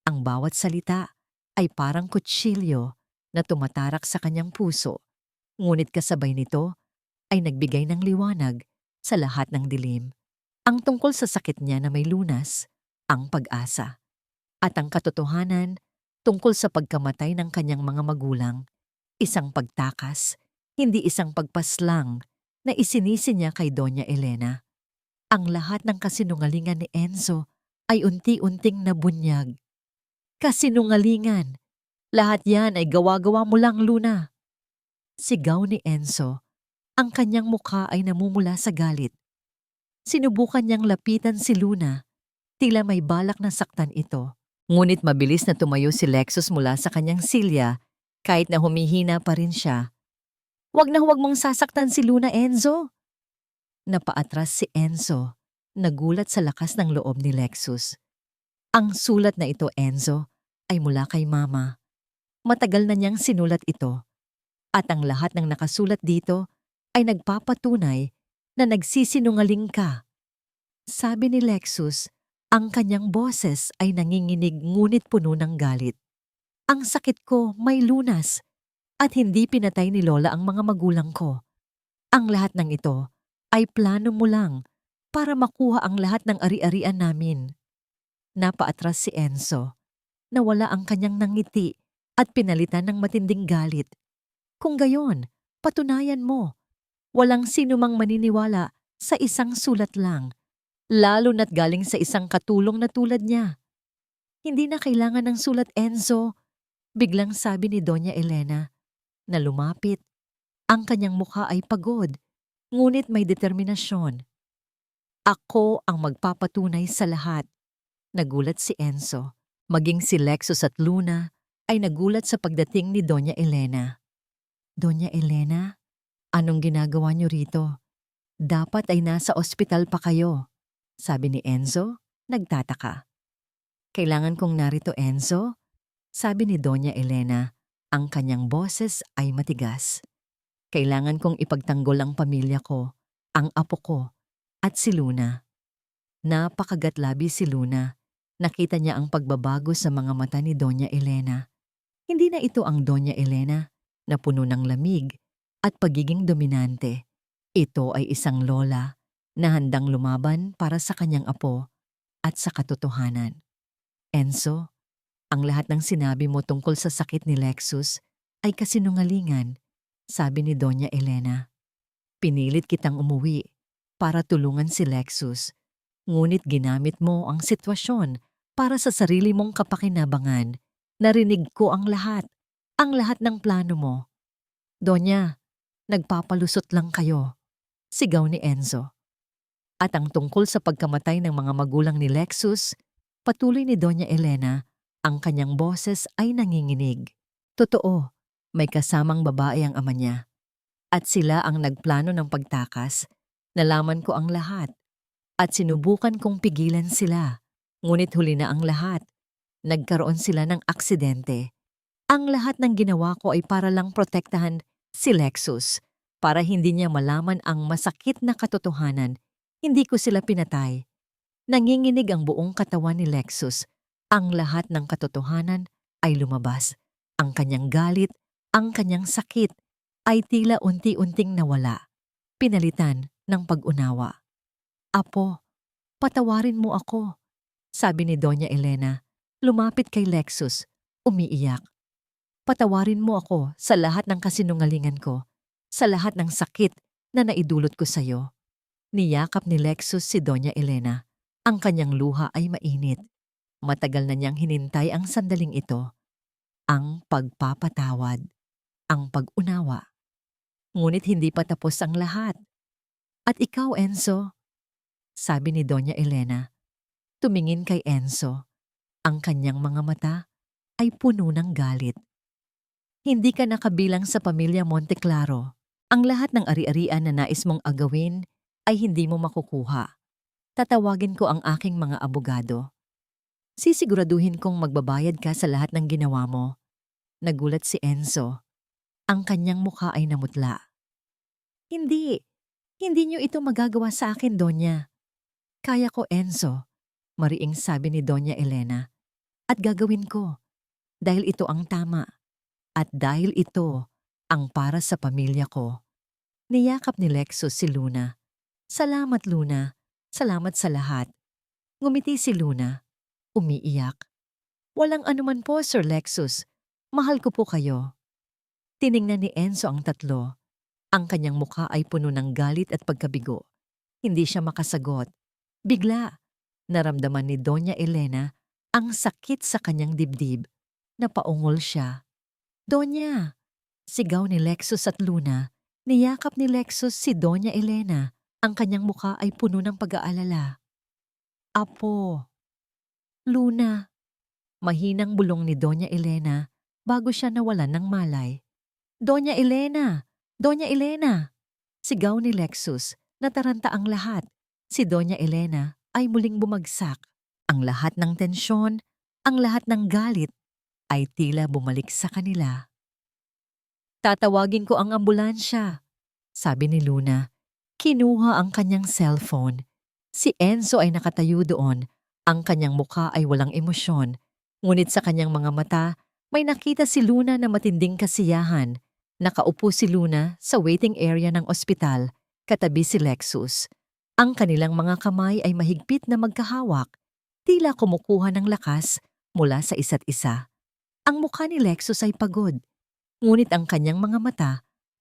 Ang bawat salita ay parang kutsilyo na tumatarak sa kanyang puso. Ngunit kasabay nito ay nagbigay ng liwanag sa lahat ng dilim. Ang tungkol sa sakit niya na may lunas, ang pag-asa. At ang katotohanan tungkol sa pagkamatay ng kanyang mga magulang, isang pagtakas, hindi isang pagpaslang na isinisi niya kay Doña Elena. Ang lahat ng kasinungalingan ni Enzo ay unti-unting nabunyag. Kasinungalingan! Lahat yan ay gawa-gawa mo lang, Luna. Sigaw ni Enzo. Ang kanyang mukha ay namumula sa galit. Sinubukan niyang lapitan si Luna. Tila may balak na saktan ito. Ngunit mabilis na tumayo si Lexus mula sa kanyang silya kahit na humihina pa rin siya. Huwag na huwag mong sasaktan si Luna, Enzo. Napaatras si Enzo. Nagulat sa lakas ng loob ni Lexus. Ang sulat na ito, Enzo, ay mula kay Mama. Matagal na niyang sinulat ito. At ang lahat ng nakasulat dito ay nagpapatunay na nagsisinungaling ka. Sabi ni Lexus, ang kanyang boses ay nanginginig ngunit puno ng galit. Ang sakit ko may lunas. At hindi pinatay ni Lola ang mga magulang ko. Ang lahat ng ito ay plano mo lang para makuha ang lahat ng ari-arian namin. Napaatras si Enzo. Nawala ang kanyang nangiti at pinalitan ng matinding galit. Kung gayon, patunayan mo. Walang sino mang maniniwala sa isang sulat lang, lalo na't galing sa isang katulong na tulad niya. Hindi na kailangan ng sulat, Enzo, biglang sabi ni Doña Elena. Na lumapit. Ang kanyang mukha ay pagod, ngunit may determinasyon. Ako ang magpapatunay sa lahat. Nagulat si Enzo. Maging si Lexus at Luna ay nagulat sa pagdating ni Doña Elena. Doña Elena, anong ginagawa niyo rito? Dapat ay nasa ospital pa kayo, sabi ni Enzo, nagtataka. Kailangan kong narito, Enzo, sabi ni Doña Elena. Ang kanyang boses ay matigas. Kailangan kong ipagtanggol ang pamilya ko, ang apo ko, at si Luna. Napakagatlabi si Luna. Nakita niya ang pagbabago sa mga mata ni Doña Elena. Hindi na ito ang Doña Elena na puno ng lamig at pagiging dominante. Ito ay isang lola na handang lumaban para sa kanyang apo at sa katotohanan. Enzo, Ang lahat ng sinabi mo tungkol sa sakit ni Lexus ay kasinungalingan, sabi ni Doña Elena. Pinilit kitang umuwi para tulungan si Lexus, ngunit ginamit mo ang sitwasyon para sa sarili mong kapakinabangan. Narinig ko ang lahat ng plano mo. Donya, nagpapalusot lang kayo, sigaw ni Enzo. At ang tungkol sa pagkamatay ng mga magulang ni Lexus, patuloy ni Doña Elena, ang kanyang boses ay nanginginig. Totoo, may kasamang babae ang ama niya. At sila ang nagplano ng pagtakas. Nalaman ko ang lahat. At sinubukan kong pigilan sila. Ngunit huli na ang lahat. Nagkaroon sila ng aksidente. Ang lahat ng ginawa ko ay para lang protektahan si Lexus. Para hindi niya malaman ang masakit na katotohanan. Hindi ko sila pinatay. Nanginginig ang buong katawan ni Lexus. Ang lahat ng katotohanan ay lumabas. Ang kanyang galit, ang kanyang sakit, ay tila unti-unting nawala. Pinalitan ng pag-unawa. Apo, patawarin mo ako, sabi ni Doña Elena. Lumapit kay Lexus, umiiyak. Patawarin mo ako sa lahat ng kasinungalingan ko, sa lahat ng sakit na naidulot ko sa iyo. Niyakap ni Lexus si Doña Elena. Ang kanyang luha ay mainit. Matagal na niyang hinintay ang sandaling ito. Ang pagpapatawad, ang pag-unawa. Ngunit hindi pa tapos ang lahat. At ikaw, Enzo, sabi ni Doña Elena. Tumingin kay Enzo. Ang kanyang mga mata ay puno ng galit. Hindi ka nakabilang sa pamilya Monteclaro. Ang lahat ng ari-arian na nais mong agawin ay hindi mo makukuha. Tatawagin ko ang aking mga abogado. Sisiguraduhin kong magbabayad ka sa lahat ng ginawa mo. Nagulat si Enzo. Ang kanyang mukha ay namutla. Hindi niyo ito magagawa sa akin, Donya. Kaya ko, Enzo, mariing sabi ni Doña Elena. At gagawin ko, dahil ito ang tama. At dahil ito ang para sa pamilya ko. Niyakap ni Lexus si Luna. Salamat, Luna. Salamat sa lahat. Ngumiti si Luna. Umiiyak. Walang anuman po, Sir Lexus. Mahal ko po kayo. Tiningnan ni Enzo ang tatlo. Ang kanyang mukha ay puno ng galit at pagkabigo. Hindi siya makasagot. Bigla, naramdaman ni Doña Elena ang sakit sa kanyang dibdib. Napaungol siya. Doña! Sigaw ni Lexus at Luna. Niyakap ni Lexus si Doña Elena. Ang kanyang mukha ay puno ng pag-aalala. Apo! Luna! Mahinang bulong ni Doña Elena bago siya nawalan ng malay. Doña Elena! Doña Elena! Sigaw ni Lexus. Nataranta ang lahat. Si Doña Elena ay muling bumagsak. Ang lahat ng tensyon, ang lahat ng galit ay tila bumalik sa kanila. Tatawagin ko ang ambulansya, sabi ni Luna. Kinuha ang kanyang cellphone. Si Enzo ay nakatayo doon. Ang kanyang mukha ay walang emosyon. Ngunit sa kanyang mga mata, may nakita si Luna na matinding kasiyahan. Nakaupo si Luna sa waiting area ng ospital, katabi si Lexus. Ang kanilang mga kamay ay mahigpit na magkahawak, tila kumukuha ng lakas mula sa isa't isa. Ang mukha ni Lexus ay pagod, ngunit ang kanyang mga mata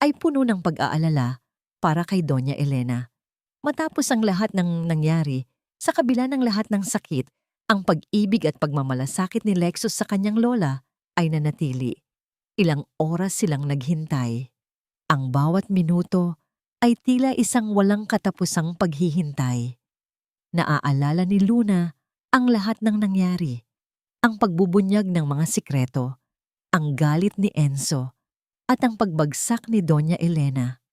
ay puno ng pag-aalala para kay Doña Elena. Matapos ang lahat ng nangyari, sa kabila ng lahat ng sakit, ang pag-ibig at pagmamalasakit ni Lexus sa kanyang lola ay nanatili. Ilang oras silang naghintay. Ang bawat minuto ay tila isang walang katapusang paghihintay. Naaalala ni Luna ang lahat ng nangyari. Ang pagbubunyag ng mga sikreto, ang galit ni Enzo, at ang pagbagsak ni Doña Elena.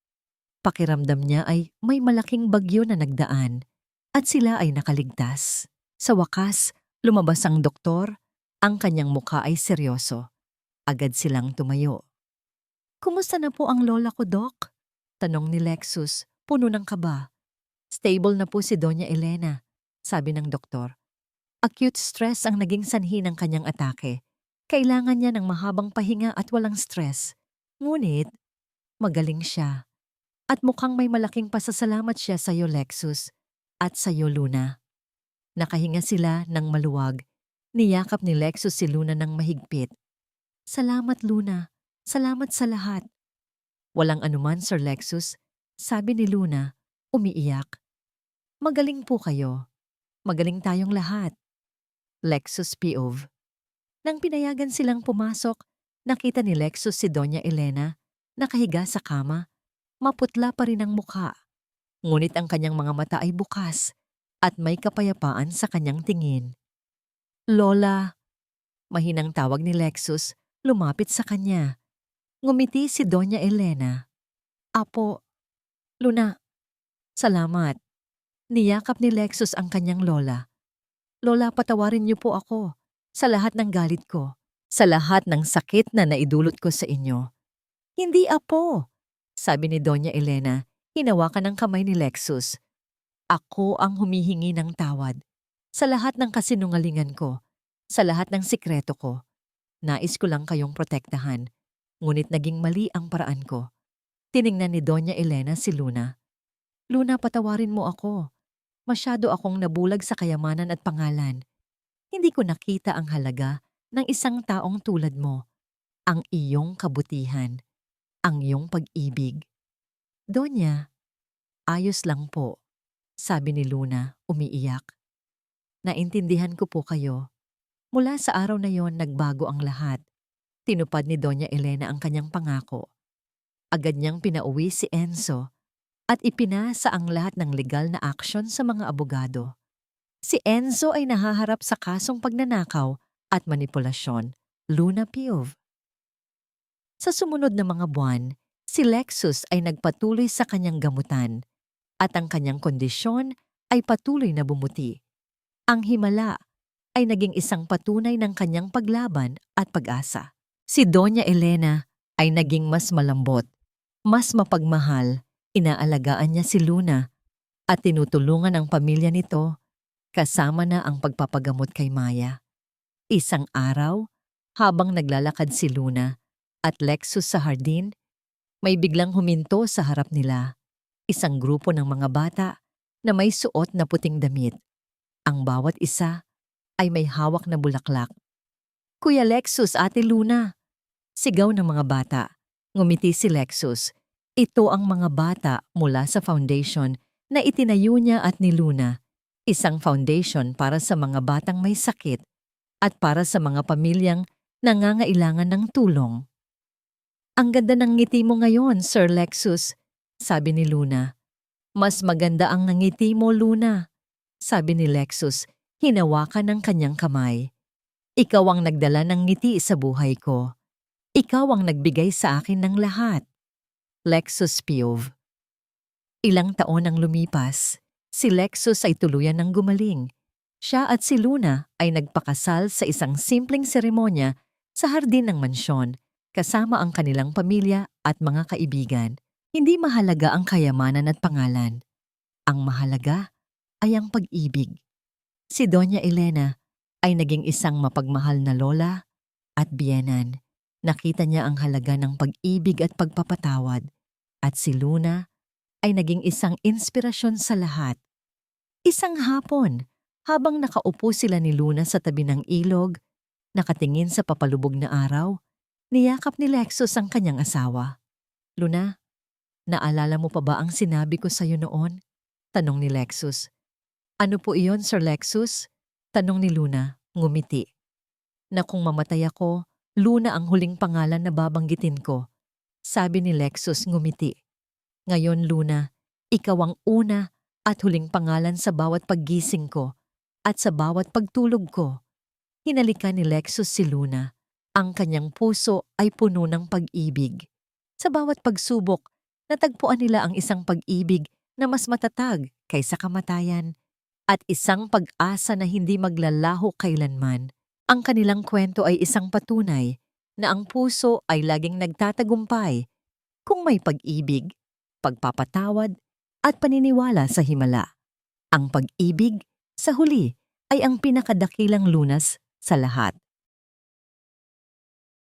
Pakiramdam niya ay may malaking bagyo na nagdaan at sila ay nakaligtas. Sa wakas, lumabas ang doktor, ang kanyang mukha ay seryoso. Agad silang tumayo. Kumusta na po ang lola ko, Doc? Tanong ni Lexus, puno ng kaba. Stable na po si Doña Elena, sabi ng doktor. Acute stress ang naging sanhi ng kanyang atake. Kailangan niya ng mahabang pahinga at walang stress. Ngunit, magaling siya. At mukhang may malaking pasasalamat siya sa iyo, Lexus, at sa iyo, Luna. Nakahinga sila ng maluwag. Niyakap ni Lexus si Luna ng mahigpit. Salamat, Luna. Salamat sa lahat. Walang anuman, Sir Lexus, sabi ni Luna, umiiyak. Magaling po kayo. Magaling tayong lahat. Lexus POV. Nang pinayagan silang pumasok, nakita ni Lexus si Doña Elena, nakahiga sa kama, maputla pa rin ang mukha. Ngunit ang kanyang mga mata ay bukas at may kapayapaan sa kanyang tingin. Lola, mahinang tawag ni Lexus, lumapit sa kanya. Ngumiti si Doña Elena. Apo, Luna, salamat. Niyakap ni Lexus ang kanyang lola. Lola, patawarin niyo po ako sa lahat ng galit ko, sa lahat ng sakit na naidulot ko sa inyo. Hindi, apo, sabi ni Doña Elena, hinawakan ng kamay ni Lexus. Ako ang humihingi ng tawad sa lahat ng kasinungalingan ko, sa lahat ng sikreto ko. Nais ko lang kayong protektahan, ngunit naging mali ang paraan ko. Tiningnan ni Doña Elena si Luna. Luna, patawarin mo ako. Masyado akong nabulag sa kayamanan at pangalan. Hindi ko nakita ang halaga ng isang taong tulad mo, ang iyong kabutihan, ang iyong pag-ibig. Donya, ayos lang po, sabi ni Luna, umiiyak. Naintindihan ko po kayo. Mula sa araw na yon, nagbago ang lahat. Tinupad ni Doña Elena ang kanyang pangako. Agad niyang pinauwi si Enzo at ipinasa ang lahat ng legal na aksyon sa mga abogado. Si Enzo ay nahaharap sa kasong pagnanakaw at manipulasyon, Luna POV. Sa sumunod na mga buwan, si Lexus ay nagpatuloy sa kanyang gamutan at ang kanyang kondisyon ay patuloy na bumuti. Ang himala ay naging isang patunay ng kanyang paglaban at pag-asa. Si Doña Elena ay naging mas malambot, mas mapagmahal, inaalagaan niya si Luna at tinutulungan ang pamilya nito kasama na ang pagpapagamot kay Maya. Isang araw, habang naglalakad si Luna at Lexus sa hardin, may biglang huminto sa harap nila. Isang grupo ng mga bata na may suot na puting damit. Ang bawat isa ay may hawak na bulaklak. Kuya Lexus, Ate Luna, sigaw ng mga bata. Ngumiti si Lexus. Ito ang mga bata mula sa foundation na itinayo niya at ni Luna. Isang foundation para sa mga batang may sakit at para sa mga pamilyang nangangailangan ng tulong. Ang ganda ng ngiti mo ngayon, Sir Lexus, sabi ni Luna. Mas maganda ang ngiti mo, Luna, sabi ni Lexus, hinawakan ng kanyang kamay. Ikaw ang nagdala ng ngiti sa buhay ko. Ikaw ang nagbigay sa akin ng lahat. Lexus POV. Ilang taon ang lumipas, si Lexus ay tuluyan ng gumaling. Siya at si Luna ay nagpakasal sa isang simpleng seremonya sa hardin ng mansyon, kasama ang kanilang pamilya at mga kaibigan. Hindi mahalaga ang kayamanan at pangalan. Ang mahalaga ay ang pag-ibig. Si Doña Elena ay naging isang mapagmahal na lola at biyenan. Nakita niya ang halaga ng pag-ibig at pagpapatawad. At si Luna ay naging isang inspirasyon sa lahat. Isang hapon, habang nakaupo sila ni Luna sa tabi ng ilog, nakatingin sa papalubog na araw, niyakap ni Lexus ang kanyang asawa. Luna, naalala mo pa ba ang sinabi ko sa'yo noon? Tanong ni Lexus. Ano po iyon, Sir Lexus? Tanong ni Luna, ngumiti. Na kung mamatay ako, Luna ang huling pangalan na babanggitin ko. Sabi ni Lexus, ngumiti. Ngayon, Luna, ikaw ang una at huling pangalan sa bawat paggising ko at sa bawat pagtulog ko. Hinalikan ni Lexus si Luna. Ang kanyang puso ay puno ng pag-ibig. Sa bawat pagsubok, natagpuan nila ang isang pag-ibig na mas matatag kaysa kamatayan at isang pag-asa na hindi maglalaho kailanman. Ang kanilang kwento ay isang patunay na ang puso ay laging nagtatagumpay kung may pag-ibig, pagpapatawad at paniniwala sa himala. Ang pag-ibig, sa huli, ay ang pinakadakilang lunas sa lahat.